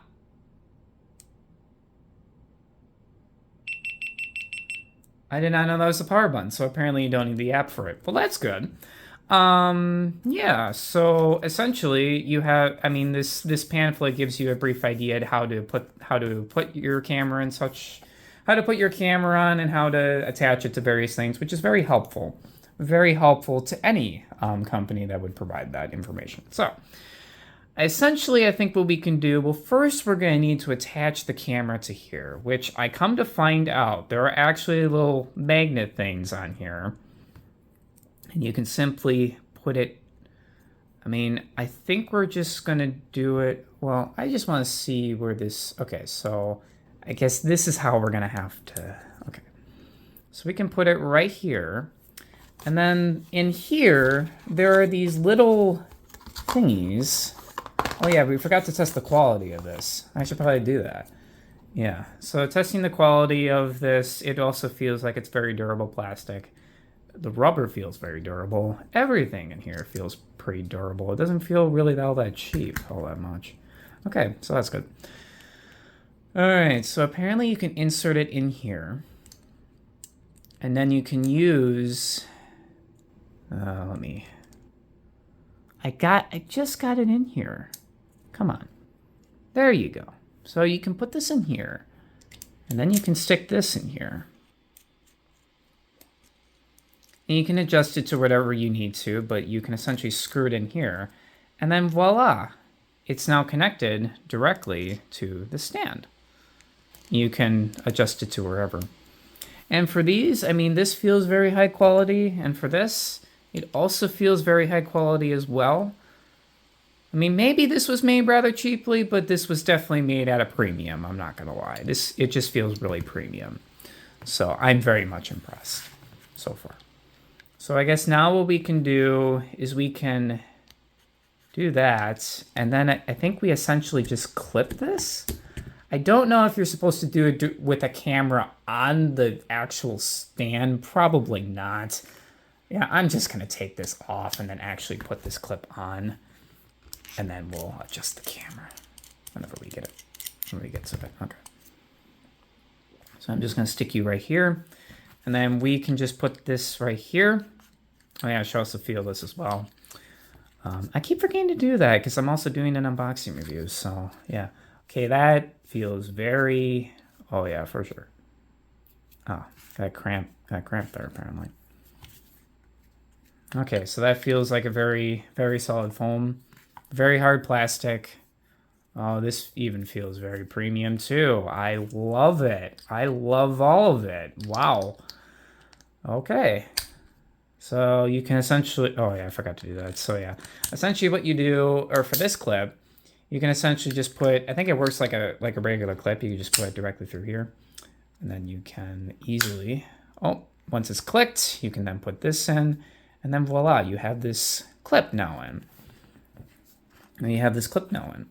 Speaker 1: I did not know that was the power button, so apparently you don't need the app for it. Well, that's good. Yeah, so essentially you have, I mean, this pamphlet gives you a brief idea of how to put your camera and such, how to put your camera on and how to attach it to various things, which is very helpful to any company that would provide that information. So essentially, I think what we can do, well, first we're going to need to attach the camera to here, which I come to find out there are actually little magnet things on here. And you can simply put it, I mean, I think we're just going to do it, well, I just want to see where this, okay, so I guess this is how we're going to have to, okay. So we can put it right here. And then in here, there are these little thingies. Oh yeah, we forgot to test the quality of this. I should probably do that. Yeah, so testing the quality of this, it also feels like it's very durable plastic. The rubber feels very durable. Everything in here feels pretty durable. It doesn't feel really all that cheap, all that much. Okay, so that's good. All right, so apparently you can insert it in here. And then you can use, I just got it in here. Come on. There you go. So you can put this in here. And then you can stick this in here. And you can adjust it to whatever you need to, but you can essentially screw it in here. And then voila, it's now connected directly to the stand. You can adjust it to wherever. And for these, I mean, this feels very high quality. And for this, it also feels very high quality as well. I mean, maybe this was made rather cheaply, but this was definitely made at a premium. I'm not going to lie. It just feels really premium. So I'm very much impressed so far. So I guess now what we can do is we can do that. And then I think we essentially just clip this. I don't know if you're supposed to do it with a camera on the actual stand. Probably not. Yeah, I'm just going to take this off and then actually put this clip on. And then we'll adjust the camera whenever we get it. When we get to it. Okay. So I'm just going to stick you right here. And then we can just put this right here. Oh yeah, I should also feel this as well. I keep forgetting to do that because I'm also doing an unboxing review. So yeah. Okay, that feels very, oh yeah, for sure. Oh, got cramp there apparently. Okay, so that feels like a very, very solid foam. Very hard plastic. Oh, this even feels very premium too. I love it. I love all of it. Wow. Okay. So you can essentially, oh yeah, I forgot to do that. So yeah, essentially what you do, or for this clip, you can essentially just put, I think it works like a regular clip. You can just put it directly through here. And then you can easily, oh, once it's clicked, you can then put this in. And then voila, you have this clip now in. And you have this clip now in.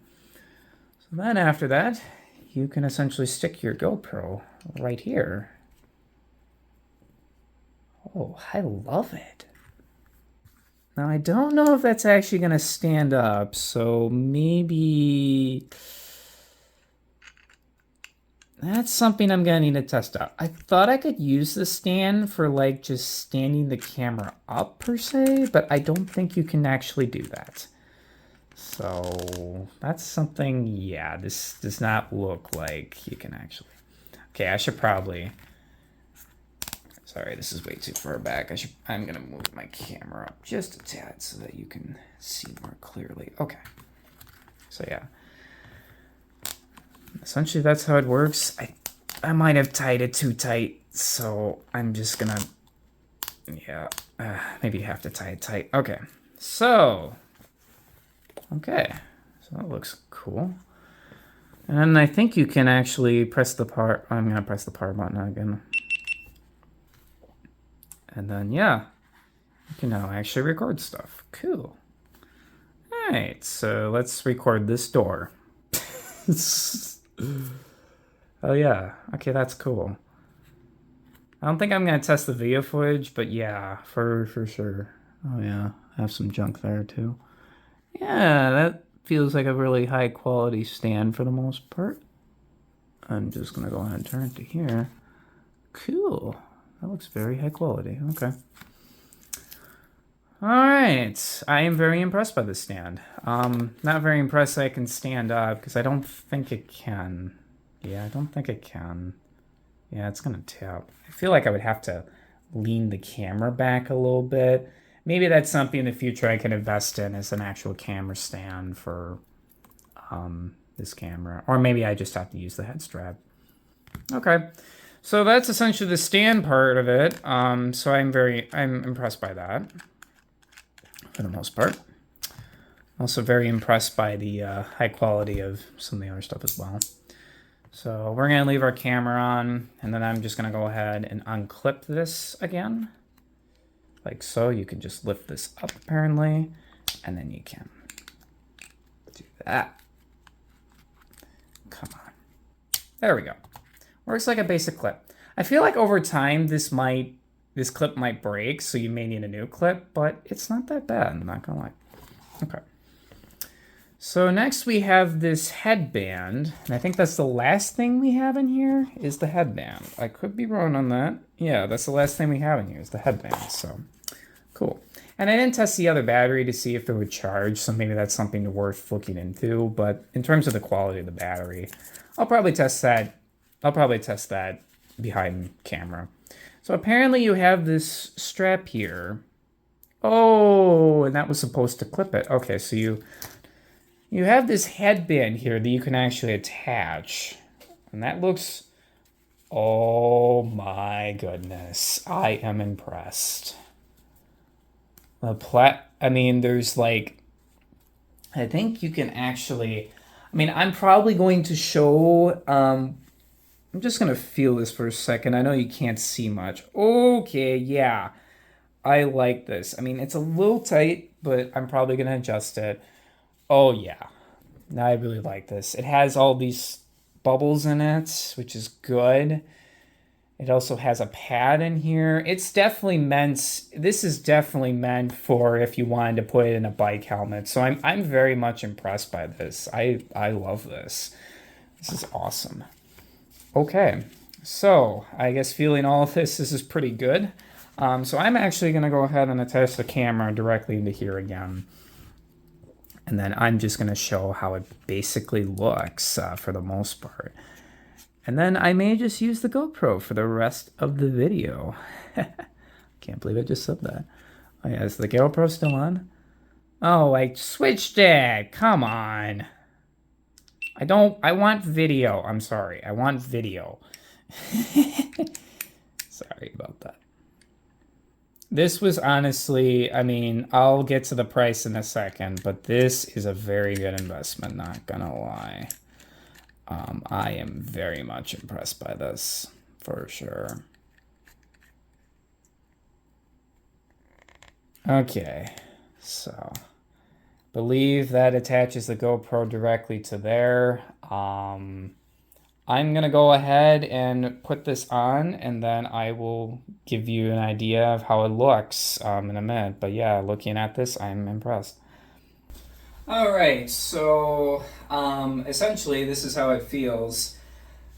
Speaker 1: So then after that, you can essentially stick your GoPro right here. Oh, I love it. Now, I don't know if that's actually going to stand up, so maybe that's something I'm going to need to test out. I thought I could use the stand for like just standing the camera up per se, but I don't think you can actually do that. So that's something, yeah, this does not look like you can actually. Okay, I should probably, so Sorry, this is way too far back. I'm gonna move my camera up just a tad so that you can see more clearly. Okay. So yeah. Essentially that's how it works. I might have tied it too tight, so I'm just gonna, yeah, maybe have to tie it tight. Okay. So that looks cool. And I think you can actually press the power. I'm gonna press the power button again. And then, yeah, you can now actually record stuff. Cool. All right, so let's record this door. Oh yeah, okay, that's cool. I don't think I'm gonna test the video footage, but yeah, for sure. Oh yeah, I have some junk there too. Yeah, that feels like a really high quality stand for the most part. I'm just gonna go ahead and turn it to here. Cool. That looks very high quality. Okay. All right. I am very impressed by this stand. Not very impressed that I can stand up because I don't think it can. Yeah, I don't think it can. Yeah, it's gonna tap. I feel like I would have to lean the camera back a little bit. Maybe that's something in the future I can invest in as an actual camera stand for this camera. Or maybe I just have to use the head strap. Okay. So that's essentially the stand part of it. So I'm impressed by that for the most part. Also very impressed by the high quality of some of the other stuff as well. So we're gonna leave our camera on, and then I'm just gonna go ahead and unclip this again. Like so. You can just lift this up apparently, and then you can do that. Come on. There we go. Works like a basic clip. I feel like over time this clip might break, so you may need a new clip, but it's not that bad, I'm not gonna lie. Okay. So next we have this headband, and I think that's the last thing we have in here is the headband. I could be wrong on that. Yeah, that's the last thing we have in here is the headband, so cool. And I didn't test the other battery to see if it would charge, so maybe that's something worth looking into, but in terms of the quality of the battery, I'll probably test that behind camera. So apparently you have this strap here. Oh, and that was supposed to clip it. Okay, so you have this headband here that you can actually attach. And that looks, oh my goodness, I am impressed. I mean, there's like, I think you can actually, I mean, I'm probably going to show, I'm just going to feel this for a second. I know you can't see much. Okay, yeah. I like this. I mean, it's a little tight, but I'm probably going to adjust it. Oh, yeah. Now I really like this. It has all these bubbles in it, which is good. It also has a pad in here. It's definitely meant, this is definitely meant for if you wanted to put it in a bike helmet. So I'm very much impressed by this. I love this. This is awesome. Okay, so I guess feeling all of this is pretty good. So I'm actually going to go ahead and attach the camera directly into here again. And then I'm just going to show how it basically looks for the most part. And then I may just use the GoPro for the rest of the video. Can't believe I just said that. Oh yeah, is the GoPro still on? Oh, I switched it. Come on. I want video. I'm sorry. I want video. Sorry about that. This was honestly, I mean, I'll get to the price in a second, but this is a very good investment, not gonna lie. I am very much impressed by this, for sure. Okay, so believe that attaches the GoPro directly to there. I'm gonna go ahead and put this on, and then I will give you an idea of how it looks in a minute. But yeah, looking at this, I'm impressed. All right, so essentially this is how it feels.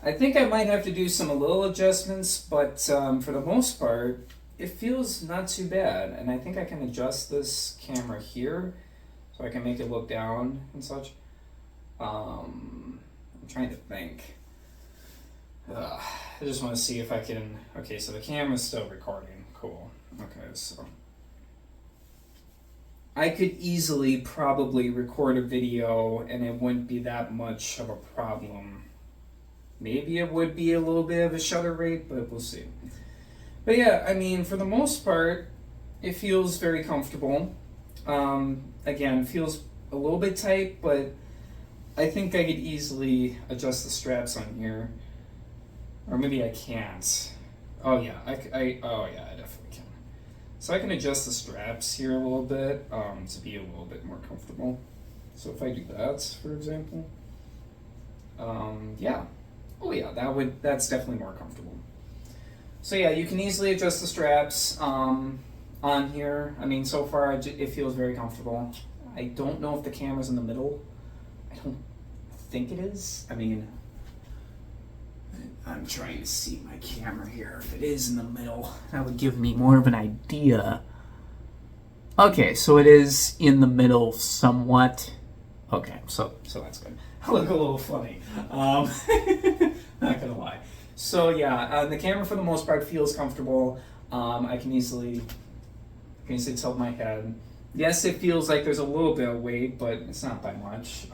Speaker 1: I think I might have to do some little adjustments, but for the most part, it feels not too bad. And I think I can adjust this camera here so I can make it look down and such. I'm trying to think. I just want to see if I can, okay, so the camera's still recording, cool. Okay, so I could easily probably record a video and it wouldn't be that much of a problem. Maybe it would be a little bit of a shutter rate, but we'll see. But yeah, I mean, for the most part, it feels very comfortable. Again, feels a little bit tight, but I think I could easily adjust the straps on here. Or maybe I can't. Oh yeah, I definitely can. So I can adjust the straps here a little bit to be a little bit more comfortable. So if I do that, for example, yeah. Oh yeah, that's definitely more comfortable. So yeah, you can easily adjust the straps on here. I mean, so far it feels very comfortable. I don't know if the camera's in the middle. I don't think it is. I mean, I'm trying to see my camera here. If it is in the middle, that would give me more of an idea. Okay, so it is in the middle somewhat. Okay, so that's good. I look a little funny. Not gonna lie. So yeah, the camera for the most part feels comfortable. I can easily tilt my head. Yes, it feels like there's a little bit of weight, but it's not by much.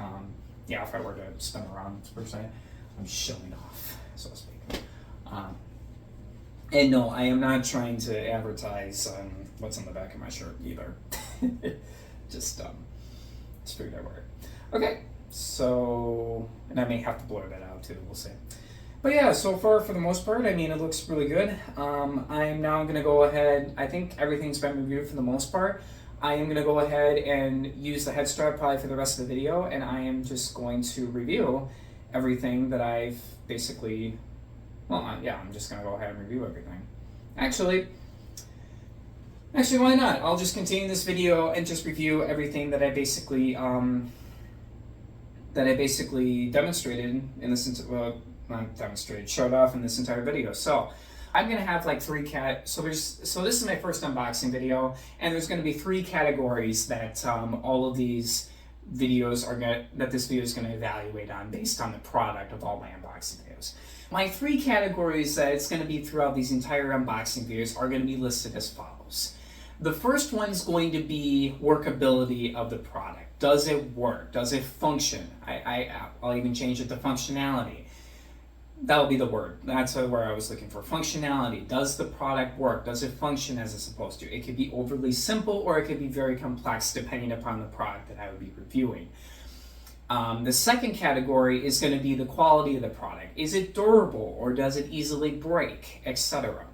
Speaker 1: Yeah, if I were to spin around per se, I'm showing off, so to speak. And no, I am not trying to advertise what's on the back of my shirt either. Just figured I'd wear it. Okay, so, and I may have to blur that out too, we'll see. But yeah, so far for the most part, I mean, it looks really good. I'm now going to go ahead, I think everything's been reviewed for the most part. I am going to go ahead and use the head strap probably for the rest of the video, and I am just going to review everything that I've basically, well, yeah, I'm just going to go ahead and review everything. Actually, why not? I'll just continue this video and just review everything that I basically demonstrated in this, not demonstrated, showed off in this entire video. So I'm gonna have like so this is my first unboxing video, and there's gonna be 3 categories that all of these videos that this video is gonna evaluate on based on the product of all my unboxing videos. My 3 categories that it's gonna be throughout these entire unboxing videos are gonna be listed as follows. The first one is going to be workability of the product. Does it work? Does it function? I'll even change it to functionality. That'll be the word. That's where I was looking for. Functionality. Does the product work? Does it function as it's supposed to? It could be overly simple or it could be very complex depending upon the product that I would be reviewing. The second category is going to be the quality of the product. Is it durable or does it easily break, etc.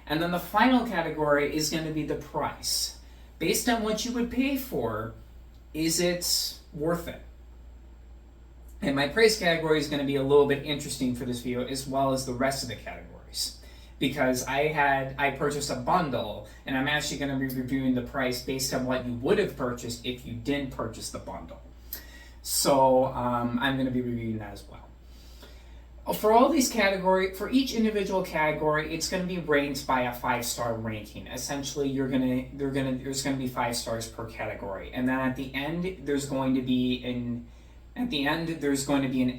Speaker 1: And then the final category is going to be the price. Based on what you would pay for, is it worth it? And my price category is going to be a little bit interesting for this video as well as the rest of the categories. Because I purchased a bundle, and I'm actually going to be reviewing the price based on what you would have purchased if you didn't purchase the bundle. So I'm going to be reviewing that as well. For all these categories, for each individual category, it's going to be ranked by a 5-star ranking. Essentially, there's going to be 5 stars per category, and then at the end there's going to be an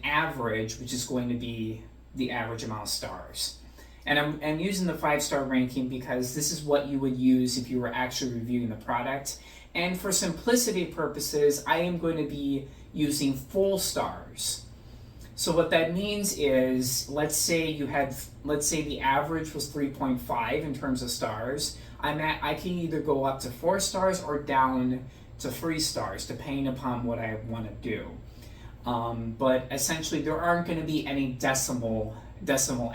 Speaker 1: average, which is going to be the average amount of stars. And I'm using the 5-star ranking because this is what you would use if you were actually reviewing the product. And for simplicity purposes, I am going to be using full stars. So what that means is, let's say the average was 3.5 in terms of stars. I can either go up to 4 stars or down to 3 stars, depending upon what I want to do. But essentially, there aren't going to be any decimal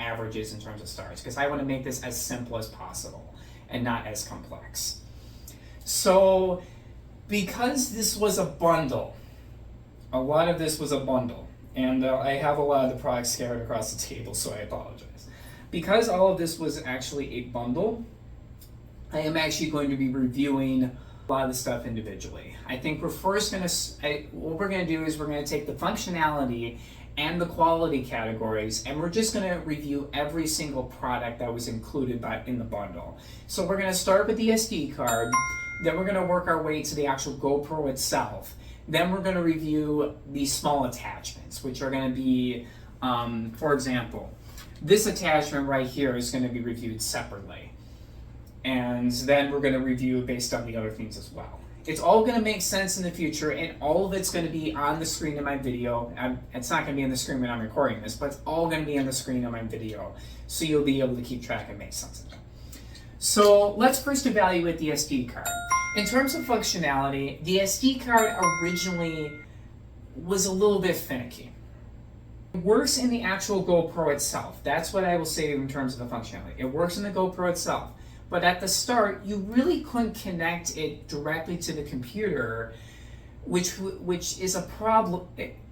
Speaker 1: averages in terms of stars, because I want to make this as simple as possible and not as complex. So, because this was a bundle, a lot of this was a bundle. And I have a lot of the products scattered across the table, so I apologize. Because all of this was actually a bundle, I am actually going to be reviewing a lot of the stuff individually. I think what we're going to do is we're going to take the functionality and the quality categories, and we're just going to review every single product that was included in the bundle. So we're going to start with the SD card, then we're going to work our way to the actual GoPro itself. Then we're going to review these small attachments, which are going to be, for example, This attachment right here is going to be reviewed separately. And then we're going to review it based on the other things as well. It's all going to make sense in the future, and all of it's going to be on the screen of my video. It's not going to be on the screen when I'm recording this, but it's all going to be on the screen of my video, so you'll be able to keep track and make sense of it. So let's first evaluate the SD card. In terms of functionality, the SD card originally was a little bit finicky. It works in the actual GoPro itself. That's what I will say in terms of the functionality. It works in the GoPro itself. But at the start, you really couldn't connect it directly to the computer, which is a problem.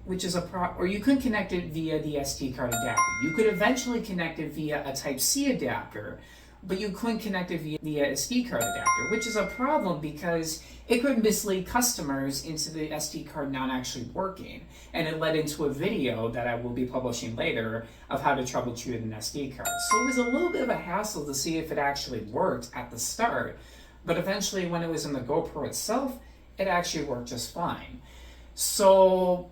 Speaker 1: Or you couldn't connect it via the SD card adapter. You could eventually connect it via a Type-C adapter, but you couldn't connect it via SD card adapter, which is a problem because it could mislead customers into the SD card not actually working. And it led into a video that I will be publishing later of how to troubleshoot an SD card. So it was a little bit of a hassle to see if it actually worked at the start, but eventually when it was in the GoPro itself, it actually worked just fine. So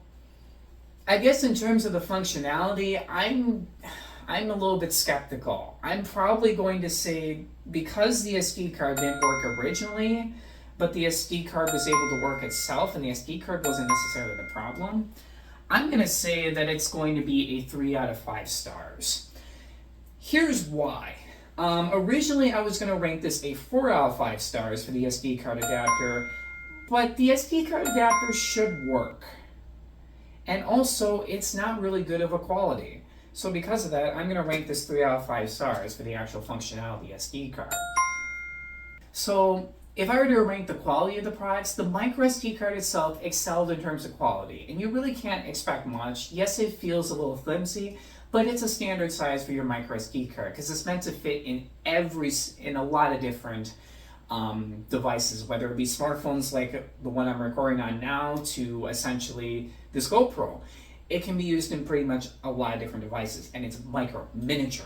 Speaker 1: I guess in terms of the functionality, I'm a little bit skeptical. I'm probably going to say because the SD card didn't work originally, but the SD card was able to work itself and the SD card wasn't necessarily the problem, I'm going to say that it's going to be a 3 out of 5 stars. Here's why. Originally I was going to rank this a 4 out of 5 stars for the SD card adapter, but the SD card adapter should work. And also, it's not really good of a quality. So because of that, I'm going to rank this 3 out of 5 stars for the actual functionality of the SD card. So if I were to rank the quality of the products, the micro SD card itself excelled in terms of quality. And you really can't expect much. Yes, it feels a little flimsy, but it's a standard size for your micro SD card because it's meant to fit in a lot of different devices, whether it be smartphones like the one I'm recording on now to essentially this GoPro. It can be used in pretty much a lot of different devices, and it's miniature.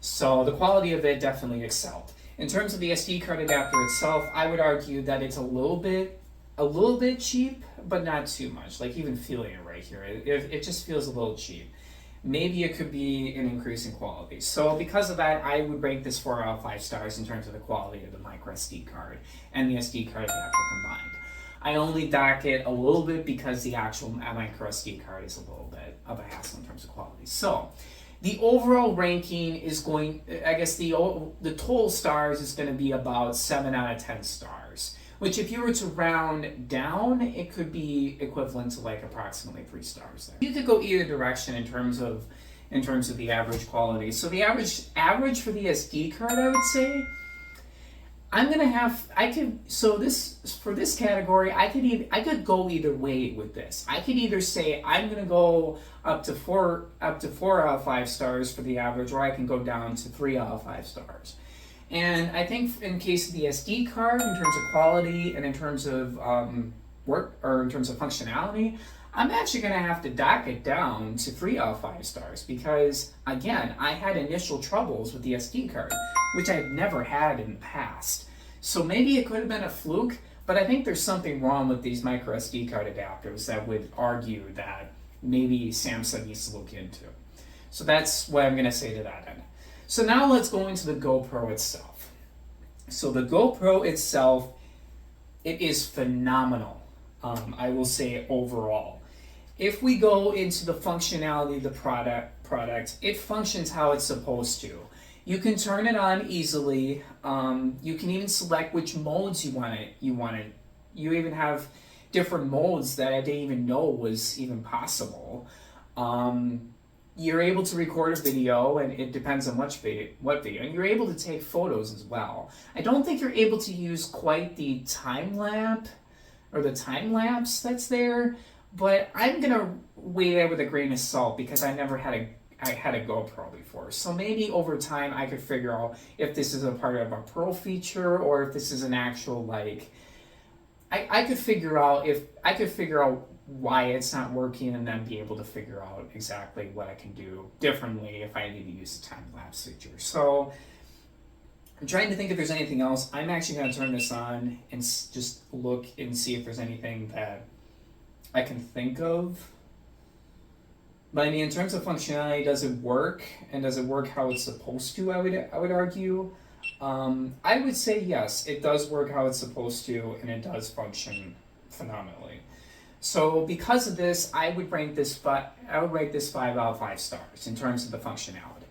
Speaker 1: So the quality of it definitely excelled. In terms of the SD card adapter itself, I would argue that it's a little bit cheap, but not too much. Like even feeling it right here, it just feels a little cheap. Maybe it could be an increase in quality. So because of that, I would rank this 4 out of 5 stars in terms of the quality of the micro SD card and the SD card adapter combined. I only dock it a little bit because the actual micro SD card is a little bit of a hassle in terms of quality. So the overall ranking is going, I guess the total stars is going to be about 7 out of 10 stars, which if you were to round down, it could be equivalent to like approximately 3 stars there. You could go either direction in terms of the average quality. So the average for the SD card, I would say, for this category, I could go either way with this. I could either say I'm gonna go up to 4 out of 5 stars for the average, or I can go down to 3 out of 5 stars. And I think in case of the SD card, in terms of quality and in terms of work or in terms of functionality, I'm actually going to have to dock it down to 3 out of 5 stars because, again, I had initial troubles with the SD card, which I've never had in the past. So maybe it could have been a fluke, but I think there's something wrong with these micro SD card adapters that would argue that maybe Samsung needs to look into. So that's what I'm going to say to that end. So now let's go into the GoPro itself. So the GoPro itself, it is phenomenal, I will say overall. If we go into the functionality of the product, it functions how it's supposed to. You can turn it on easily. You can even select which modes you want it. You even have different modes that I didn't even know was even possible. You're able to record a video, and it depends on what video, and you're able to take photos as well. I don't think you're able to use quite the time lapse that's there, but I'm gonna weigh that with a grain of salt because I never had a GoPro before. So maybe over time I could figure out if this is a part of a pro feature or if this is an actual I could figure out why it's not working and then be able to figure out exactly what I can do differently if I need to use the time-lapse feature. So I'm trying to think if there's anything else. I'm actually going to turn this on and just look and see if there's anything that I can think of. But I mean, in terms of functionality, does it work? And does it work how it's supposed to? I would argue. I would say yes, it does work how it's supposed to, and it does function phenomenally. So because of this, I would rate this 5 out of 5 stars in terms of the functionality.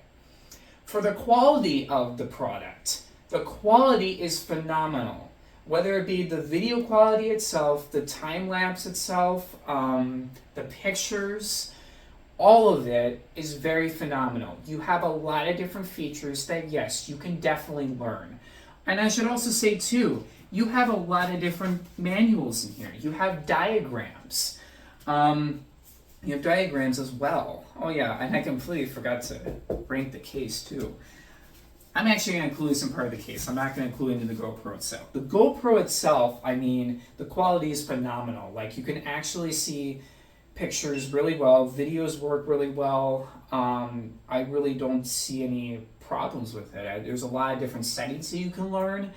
Speaker 1: For the quality of the product, the quality is phenomenal. Whether it be the video quality itself, the time lapse itself, the pictures, all of it is very phenomenal. You have a lot of different features that, yes, you can definitely learn. And I should also say, too, you have a lot of different manuals in here. You have diagrams. You have diagrams as well. Oh, yeah, and I completely forgot to rank the case, too. I'm actually going to include some part of the case. I'm not going to include into the GoPro itself. The GoPro itself, I mean, the quality is phenomenal. Like, you can actually see pictures really well, videos work really well. I really don't see any problems with it. There's a lot of different settings that you can learn,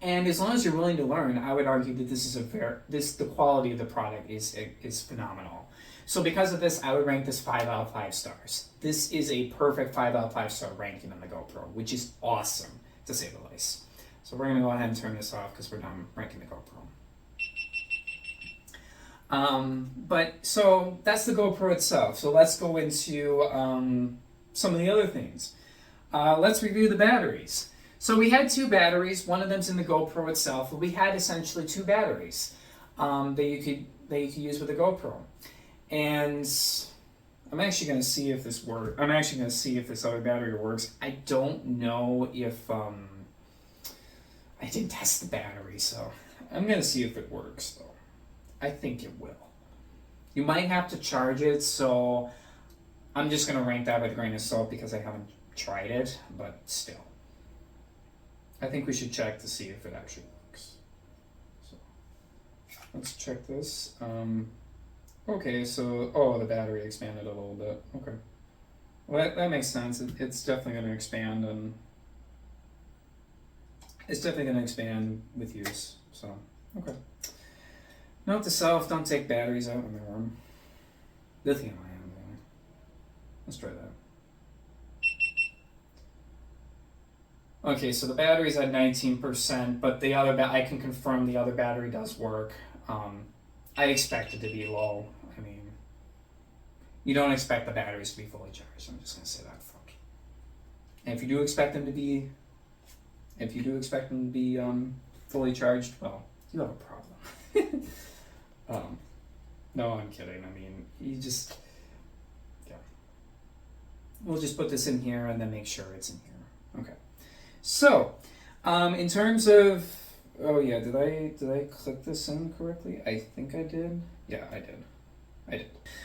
Speaker 1: and as long as you're willing to learn, I would argue that the quality of the product is phenomenal. So because of this, I would rank this 5 out of 5 stars. This is a perfect 5 out of 5 star ranking on the GoPro, which is awesome to say the least. So we're gonna go ahead and turn this off because we're done ranking the GoPro. But so that's the GoPro itself. So let's go into some of the other things. Let's review the batteries. So we had 2 batteries. One of them's in the GoPro itself. But we had essentially 2 batteries that you could use with the GoPro. And I'm actually going to see if this works. I'm actually going to see if this other battery works. I don't know if I didn't test the battery, so I'm going to see if it works though. I think it will. You might have to charge it, so I'm just going to rank that with a grain of salt because I haven't tried it, but still. I think we should check to see if it actually works. So let's check this. Okay, so, the battery expanded a little bit. Okay. Well, that makes sense. It's definitely going to expand, and it's definitely going to expand with use, so, okay. Note to self, don't take batteries out in the room. Lithium ion, though. Let's try that. Okay, so the battery's at 19%, but the other I can confirm the other battery does work. I expect it to be low. I mean, you don't expect the batteries to be fully charged. I'm just going to say that front. And if you do expect them to be, fully charged, well, you have a problem. No, I'm kidding. I mean, yeah. We'll just put this in here and then make sure it's in here. Okay. So, in terms of, oh yeah, did I click this in correctly? I think I did. Yeah, I did.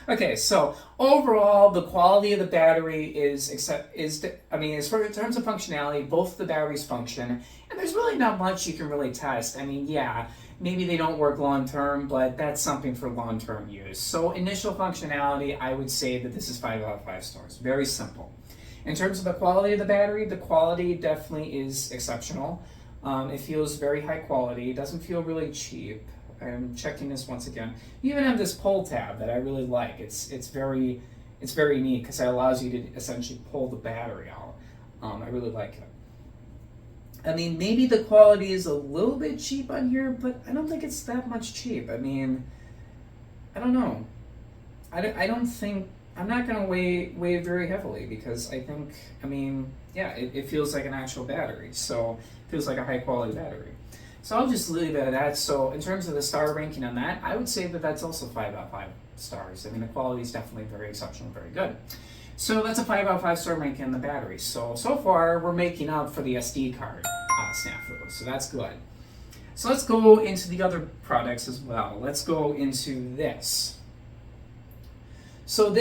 Speaker 1: Okay, so overall, the quality of the battery in terms of functionality, both the batteries function, and there's really not much you can really test. I mean, yeah, maybe they don't work long term, but that's something for long term use. So initial functionality, I would say that this is 5 out of 5 stars. Very simple. In terms of the quality of the battery, the quality definitely is exceptional. It feels very high quality. It doesn't feel really cheap. I'm checking this once again. You even have this pull tab that I really like. It's very neat because it allows you to essentially pull the battery out. I really like it. I mean, maybe the quality is a little bit cheap on here, but I don't think it's that much cheap. I mean, I don't know. I don't think, I'm not going to weigh it very heavily because I think, I mean, yeah, it feels like an actual battery. So it feels like a high quality battery. So I'll just leave it at that. So in terms of the star ranking on that, I would say that that's also 5 out of 5 stars. I mean, the quality is definitely very exceptional, very good. So that's a 5 out of 5 star ranking on the battery. So far we're making up for the SD card snafu. So that's good. So let's go into the other products as well. Let's go into this. So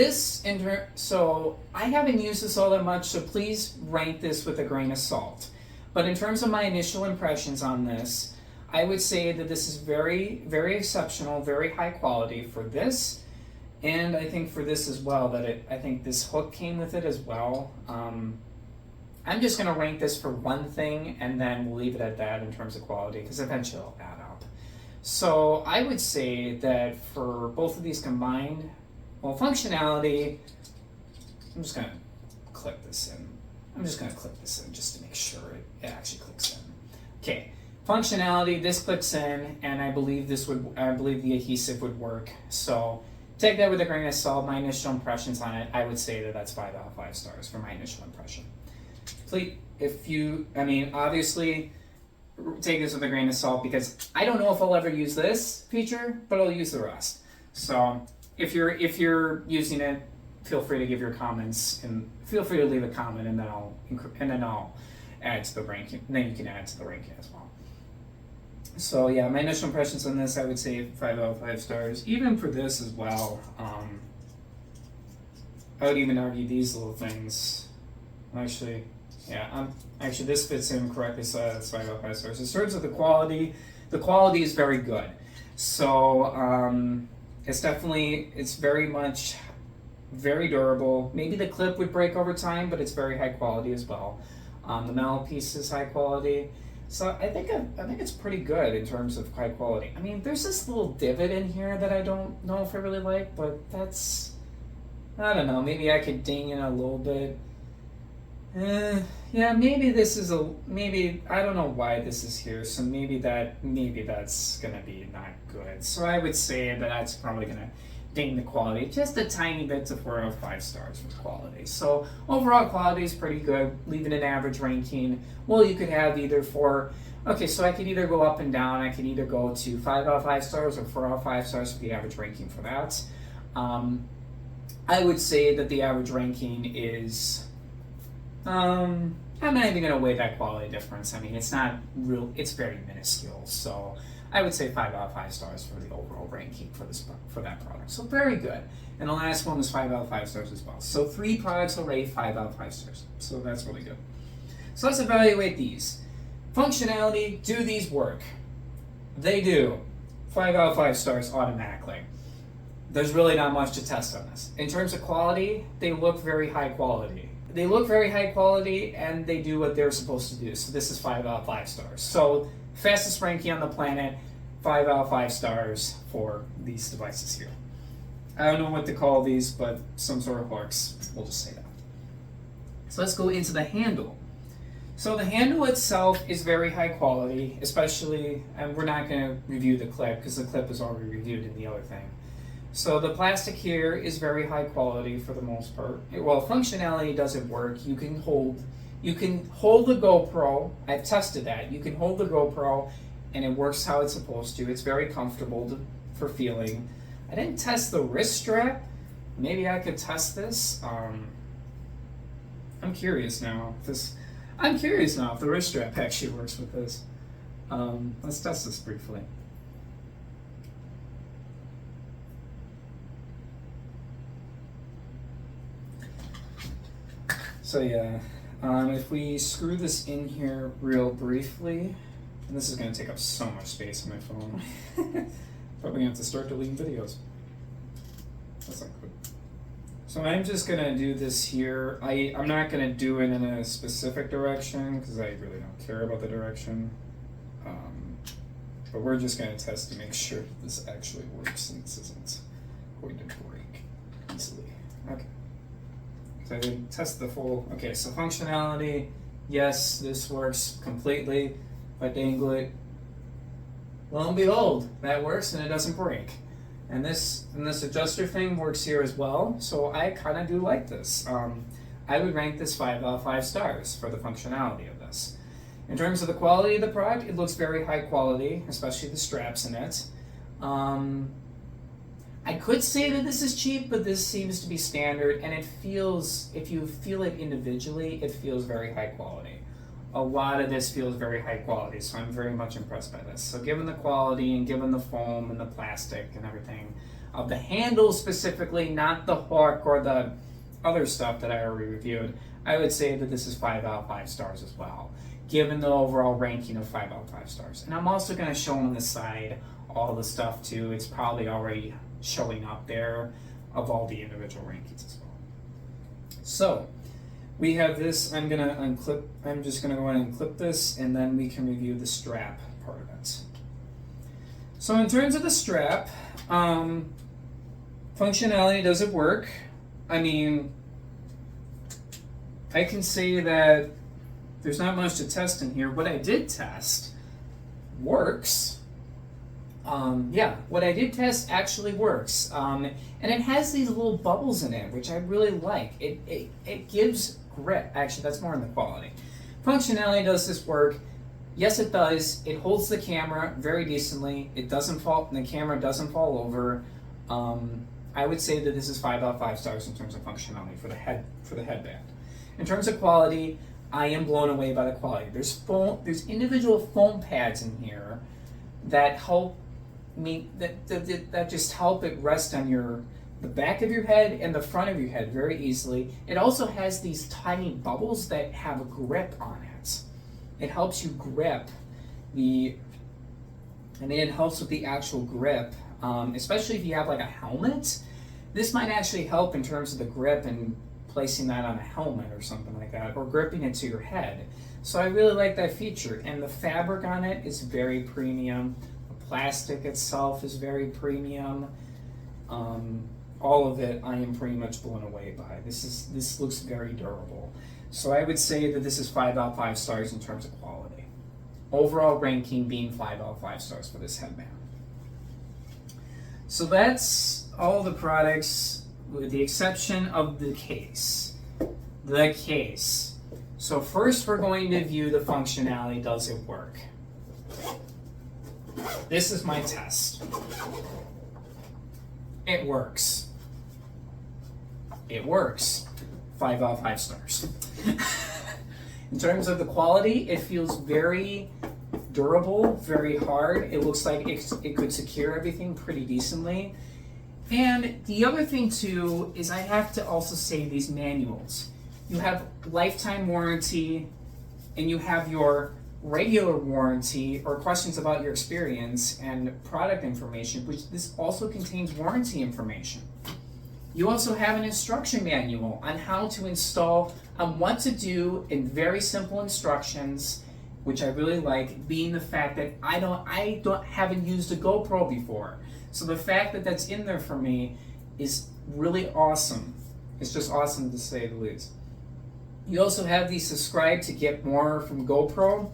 Speaker 1: I haven't used this all that much, so please rank this with a grain of salt. But in terms of my initial impressions on this, I would say that this is very, very exceptional, very high quality for this, and I think for this as well, I think this hook came with it as well. I'm just going to rank this for one thing, and then we'll leave it at that in terms of quality, because eventually it'll add up. So I would say that for both of these combined, well, functionality, I'm just gonna clip this in. I'm just gonna clip this in just to make sure it actually clicks in. Okay, functionality, this clicks in, and I believe the adhesive would work. So take that with a grain of salt. My initial impressions on it, I would say that that's 5 out of 5 stars for my initial impression. Obviously, take this with a grain of salt because I don't know if I'll ever use this feature, but I'll use the rest. So if you're using it, feel free to give your comments and feel free to leave a comment, and then I'll add to the ranking. And then you can add to the ranking as well. So yeah, my initial impressions on this, I would say 5 out of 5 stars. Even for this as well, I would even argue these little things. Actually, yeah, actually this fits in correctly, so that's 5 out of 5 stars. In terms of the quality is very good. So it's very much very durable. Maybe the clip would break over time, but it's very high quality as well. The metal piece is high quality. So I think it's pretty good in terms of high quality. I mean, there's this little divot in here that I don't know if I really like, but I don't know, maybe I could ding in a little bit. Yeah, maybe I don't know why this is here, so maybe that's gonna be not good. So I would say that that's probably gonna ding the quality just a tiny bit to 4 out of 5 stars for quality. So overall quality is pretty good, leaving an average ranking. Well, you could have so I could either go up and down. I could either go to 5 out of 5 stars or 4 out of 5 stars for the average ranking for that. I would say that the average ranking is, I'm not even going to weigh that quality difference. I mean, it's not real, it's very minuscule. So I would say 5 out of 5 stars for the overall ranking for that product. So very good. And the last one was 5 out of 5 stars as well. So 3 products already 5 out of 5 stars. So that's really good. So let's evaluate these. Functionality, do these work? They do. 5 out of 5 stars automatically. There's really not much to test on this. In terms of quality, they look very high quality. They look very high quality and they do what they're supposed to do. So this is 5 out of 5 stars. So fastest ranking on the planet, 5 out of 5 stars for these devices here. I don't know what to call these, but some sort of hooks. We'll just say that. So let's go into the handle. So the handle itself is very high quality, especially, and we're not going to review the clip because the clip is already reviewed in the other thing. So the plastic here is very high quality for the most part. Well, functionality doesn't work. You can hold the GoPro. I've tested that. You can hold the GoPro and it works how it's supposed to. It's very comfortable for feeling. I didn't test the wrist strap. Maybe I could test this. I'm curious now if the wrist strap actually works with this. Let's test this briefly. So yeah, if we screw this in here real briefly, and this is going to take up so much space on my phone, probably going to have to start deleting videos. That's not good. So I'm just going to do this here. I'm not going to do it in a specific direction because I really don't care about the direction. But we're just going to test to make sure that this actually works and this isn't going to break easily. Okay. So I did test the full, okay, so functionality, yes, this works completely. If I dangle it, lo and behold, that works and it doesn't break. And this adjuster thing works here as well, so I kind of do like this. I would rank this 5 out of 5 stars for the functionality of this. In terms of the quality of the product, it looks very high quality, especially the straps in it. I could say that this is cheap, but this seems to be standard, and it feels, if you feel it individually, it feels very high quality. A lot of this feels very high quality, so I'm very much impressed by this. So given the quality and given the foam and the plastic and everything, of the handle specifically, not the hook or the other stuff that I already reviewed, I would say that this is 5 out of 5 stars as well, given the overall ranking of 5 out of 5 stars. And I'm also going to show on the side all the stuff too. It's probably already showing up there of all the individual rankings as well. So we have this. I'm just gonna go ahead and clip this, and then we can review the strap part of it. So in terms of the strap, functionality, does it work? I mean, I can say that there's not much to test in here. What I did test works. Yeah, what I did test actually works. And it has these little bubbles in it, which I really like. It gives grip. Actually, that's more in the quality. Functionality, does this work? Yes, it does. It holds the camera very decently. It doesn't fall, the camera doesn't fall over. I would say that this is 5 out of 5 stars in terms of functionality for the headband. In terms of quality, I am blown away by the quality. There's individual foam pads in here that help me that just help it rest on the back of your head and the front of your head very easily. It also has these tiny bubbles that have a grip on it. It helps you grip it helps with the actual grip, especially if you have like a helmet. This might actually help in terms of the grip and placing that on a helmet or something like that, or gripping it to your head. So I really like that feature, and the fabric on it is very premium. The plastic itself is very premium. All of it I am pretty much blown away by. This looks very durable. So I would say that this is 5 out of 5 stars in terms of quality. Overall ranking being 5 out of 5 stars for this headband. So that's all the products with the exception of the case. The case. So first we're going to view the functionality. Does it work? This is my test. It works. It works. 5 out of 5 stars. In terms of the quality, it feels very durable, very hard. It looks like it could secure everything pretty decently. And the other thing too is I have to also say these manuals. You have lifetime warranty and you have your regular warranty or questions about your experience and product information, which this also contains warranty information. You also have an instruction manual on how to install, on what to do in very simple instructions, which I really like, being the fact that I haven't used a GoPro before. So the fact that that's in there for me is really awesome. It's just awesome to say the least. You also have the subscribe to get more from GoPro.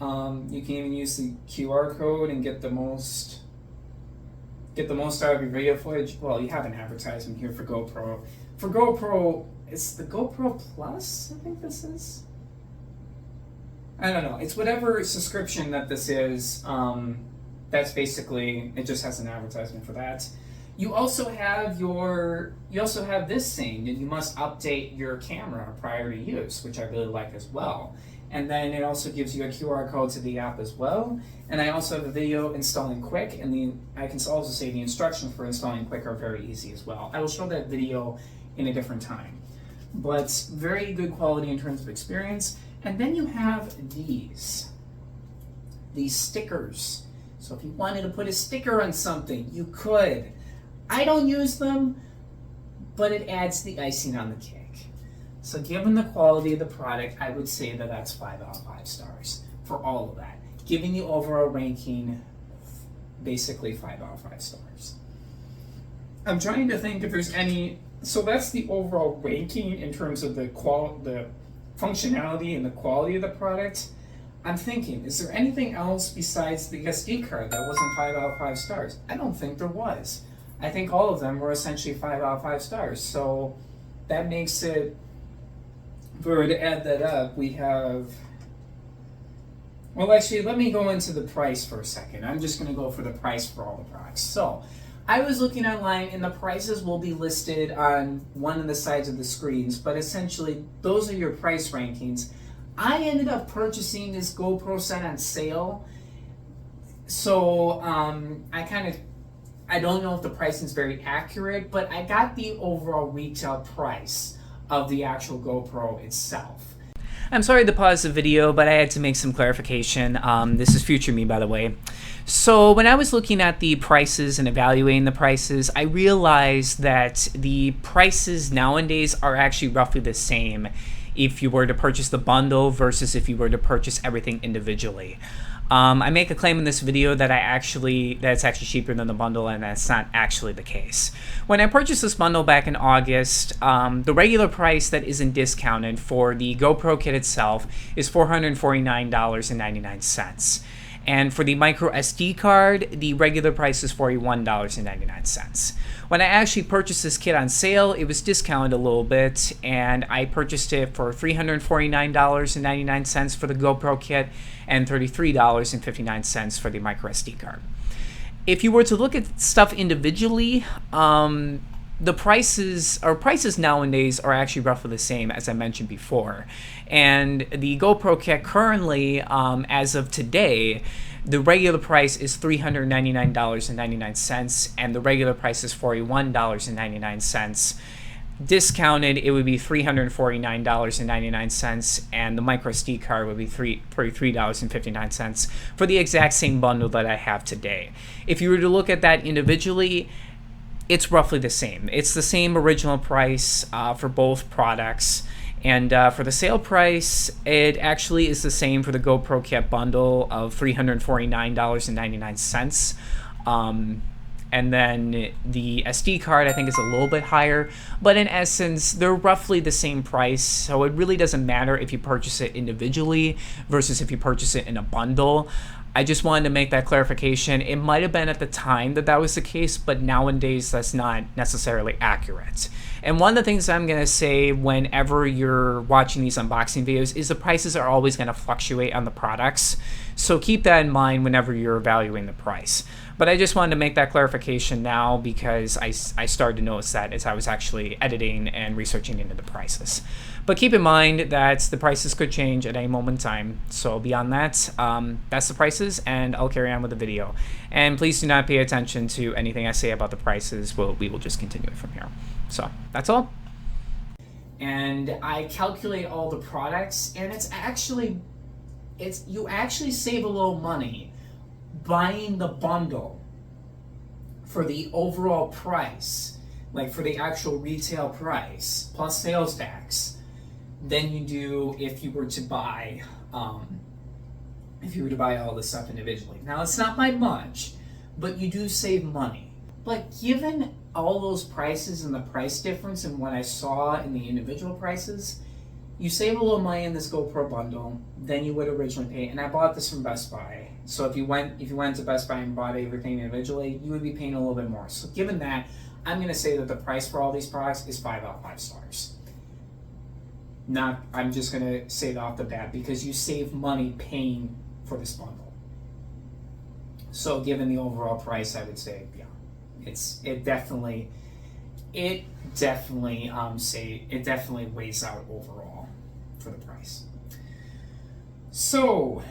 Speaker 1: You can even use the QR code and get the most out of your video footage. Well, you have an advertisement here for GoPro. For GoPro, it's the GoPro Plus, I think this is. I don't know. It's whatever subscription that this is. That's basically, it just has an advertisement for that. You also have this saying that you must update your camera prior to use, which I really like as well. And then it also gives you a QR code to the app as well. And I also have a video installing quick, and I can also say the instructions for installing quick are very easy as well. I will show that video in a different time. But very good quality in terms of experience. And then you have these stickers. So if you wanted to put a sticker on something, you could. I don't use them, but it adds the icing on the cake. So given the quality of the product, I would say that that's 5 out of 5 stars for all of that. Giving the overall ranking, basically 5 out of 5 stars. I'm trying to think if there's any, so that's the overall ranking in terms of the functionality and the quality of the product. I'm thinking, is there anything else besides the SD card that wasn't 5 out of 5 stars? I don't think there was. I think all of them were essentially 5 out of 5 stars. So that makes it, if we were to add that up, we have, well, actually, let me go into the price for a second. I'm just going to go for the price for all the products. So I was looking online, and the prices will be listed on one of the sides of the screens, but essentially, those are your price rankings. I ended up purchasing this GoPro set on sale, so I don't know if the pricing is very accurate, but I got the overall retail price of the actual GoPro itself. I'm sorry to pause the video, but I had to make some clarification. This is future me, by the way. So when I was looking at the prices and evaluating the prices, I realized that the prices nowadays are actually roughly the same if you were to purchase the bundle versus if you were to purchase everything individually. I make a claim in this video that it's actually cheaper than the bundle, and that's not actually the case. When I purchased this bundle back in August, the regular price that isn't discounted for the GoPro kit itself is $449.99. And for the micro SD card, the regular price is $41.99. When I actually purchased this kit on sale, it was discounted a little bit, and I purchased it for $349.99 for the GoPro kit and $33.59 for the micro SD card. If you were to look at stuff individually, the prices nowadays are actually roughly the same as I mentioned before. And the GoPro kit currently, as of today, the regular price is $399.99 and the regular price is $41.99. Discounted, it would be $349.99 and the micro SD card would be $33.59 for the exact same bundle that I have today. If you were to look at that individually, it's roughly the same. It's the same original price for both products. And for the sale price, it actually is the same for the GoPro kit bundle of $349.99. And then the SD card, I think, is a little bit higher. But in essence, they're roughly the same price. So it really doesn't matter if you purchase it individually versus if you purchase it in a bundle. I just wanted to make that clarification. It might have been at the time that was the case, but nowadays that's not necessarily accurate. And one of the things I'm going to say whenever you're watching these unboxing videos is the prices are always going to fluctuate on the products. So keep that in mind whenever you're evaluating the price. But I just wanted to make that clarification now because I started to notice that as I was actually editing and researching into the prices. But keep in mind that the prices could change at any moment in time. So beyond that, that's the prices, and I'll carry on with the video. And please do not pay attention to anything I say about the prices. We will just continue it from here. So that's all. And I calculate all the products, and you actually save a little money buying the bundle for the overall price, like for the actual retail price plus sales tax, than you do if you were to buy all this stuff individually. Now it's not by much, but you do save money. But given all those prices and the price difference and what I saw in the individual prices, you save a little money in this GoPro bundle than you would originally pay. And I bought this from Best Buy. So if you went to Best Buy and bought everything individually, you would be paying a little bit more. So given that, I'm going to say that the price for all these products is 5 out of 5 stars. I'm just going to say that off the bat because you save money paying for this bundle. So given the overall price, I would say, yeah, it definitely weighs out overall for the price. So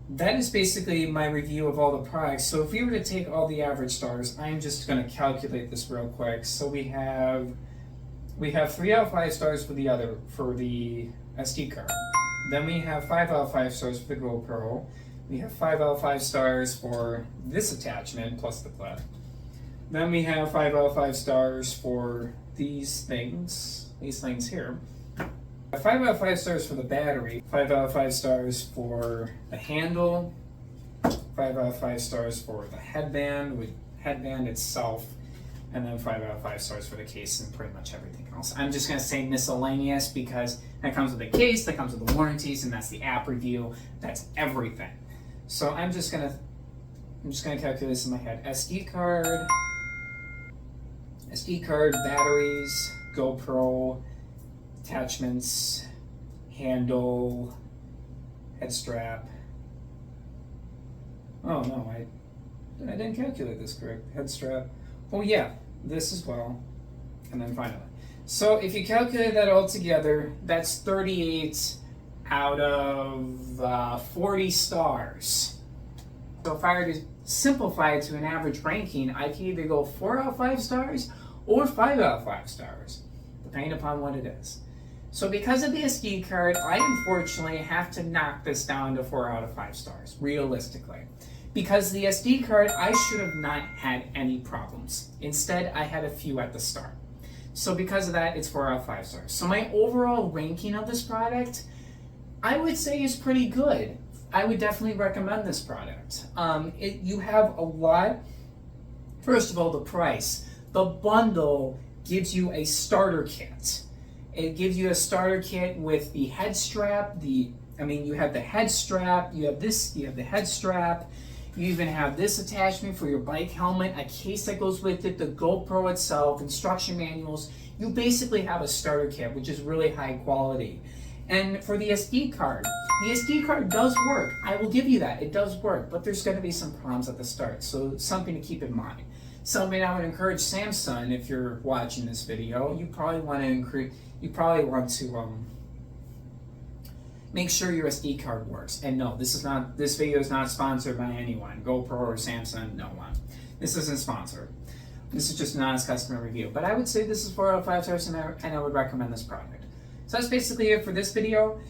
Speaker 1: that is basically my review of all the products. So if you were to take all the average stars, I'm just going to calculate this real quick. So we have 3 out of 5 stars for the SD card. Then we have 5 out of 5 stars for the GoPro. We have 5 out of 5 stars for this attachment plus the clip. Then we have 5 out of 5 stars for these things here. 5 out of 5 stars for the battery, 5 out of 5 stars for the handle, 5 out of 5 stars for the headband itself, and then 5 out of 5 stars for the case and pretty much everything else. I'm just going to say miscellaneous because that comes with the case, that comes with the warranties, and that's the app review. That's everything. So I'm just going to calculate this in my head. SD card, batteries, GoPro, attachments, handle, head strap. Oh no, I didn't calculate this correct. Head strap. Oh yeah, this as well. And then finally. So if you calculate that all together, that's 38 out of 40 stars. So if I were to simplify it to an average ranking, I can either go 4 out of 5 stars or 5 out of 5 stars, depending upon what it is. So because of the SD card, I unfortunately have to knock this down to 4 out of 5 stars, realistically. Because the SD card, I should have not had any problems. Instead, I had a few at the start. So because of that, it's 4 out of 5 stars. So my overall ranking of this product, I would say is pretty good. I would definitely recommend this product. You have a lot. First of all, the price. The bundle gives you a starter kit. It gives you a starter kit with the head strap. You have the head strap. You have this. You have the head strap. You even have this attachment for your bike helmet, a case that goes with it, the GoPro itself, instruction manuals. You basically have a starter kit, which is really high quality. And for the SD card does work. I will give you that. It does work, but there's going to be some problems at the start. So something to keep in mind. Something I would encourage Samsung, if you're watching this video, you probably want to make sure your SD card works. And no, this video is not sponsored by anyone, GoPro or Samsung, no one. This isn't sponsored. This is just an honest customer review. But I would say this is 4 out of 5 stars, and I would recommend this product. So that's basically it for this video.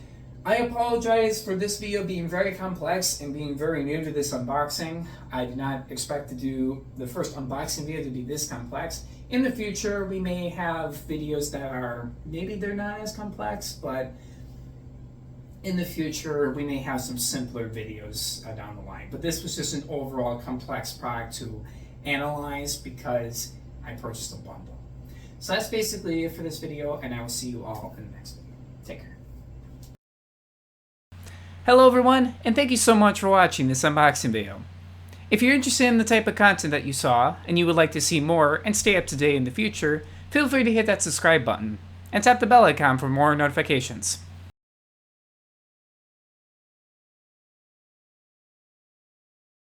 Speaker 1: I apologize for this video being very complex and being very new to this unboxing. I did not expect to do the first unboxing video to be this complex. In the future, we may have videos that are, maybe they're not as complex, but in the future, we may have some simpler videos down the line. But this was just an overall complex product to analyze because I purchased a bundle. So that's basically it for this video, and I will see you all in the next video. Take care. Hello everyone, and thank you so much for watching this unboxing video. If you're interested in the type of content that you saw, and you would like to see more and stay up to date in the future, feel free to hit that subscribe button, and tap the bell icon for more notifications.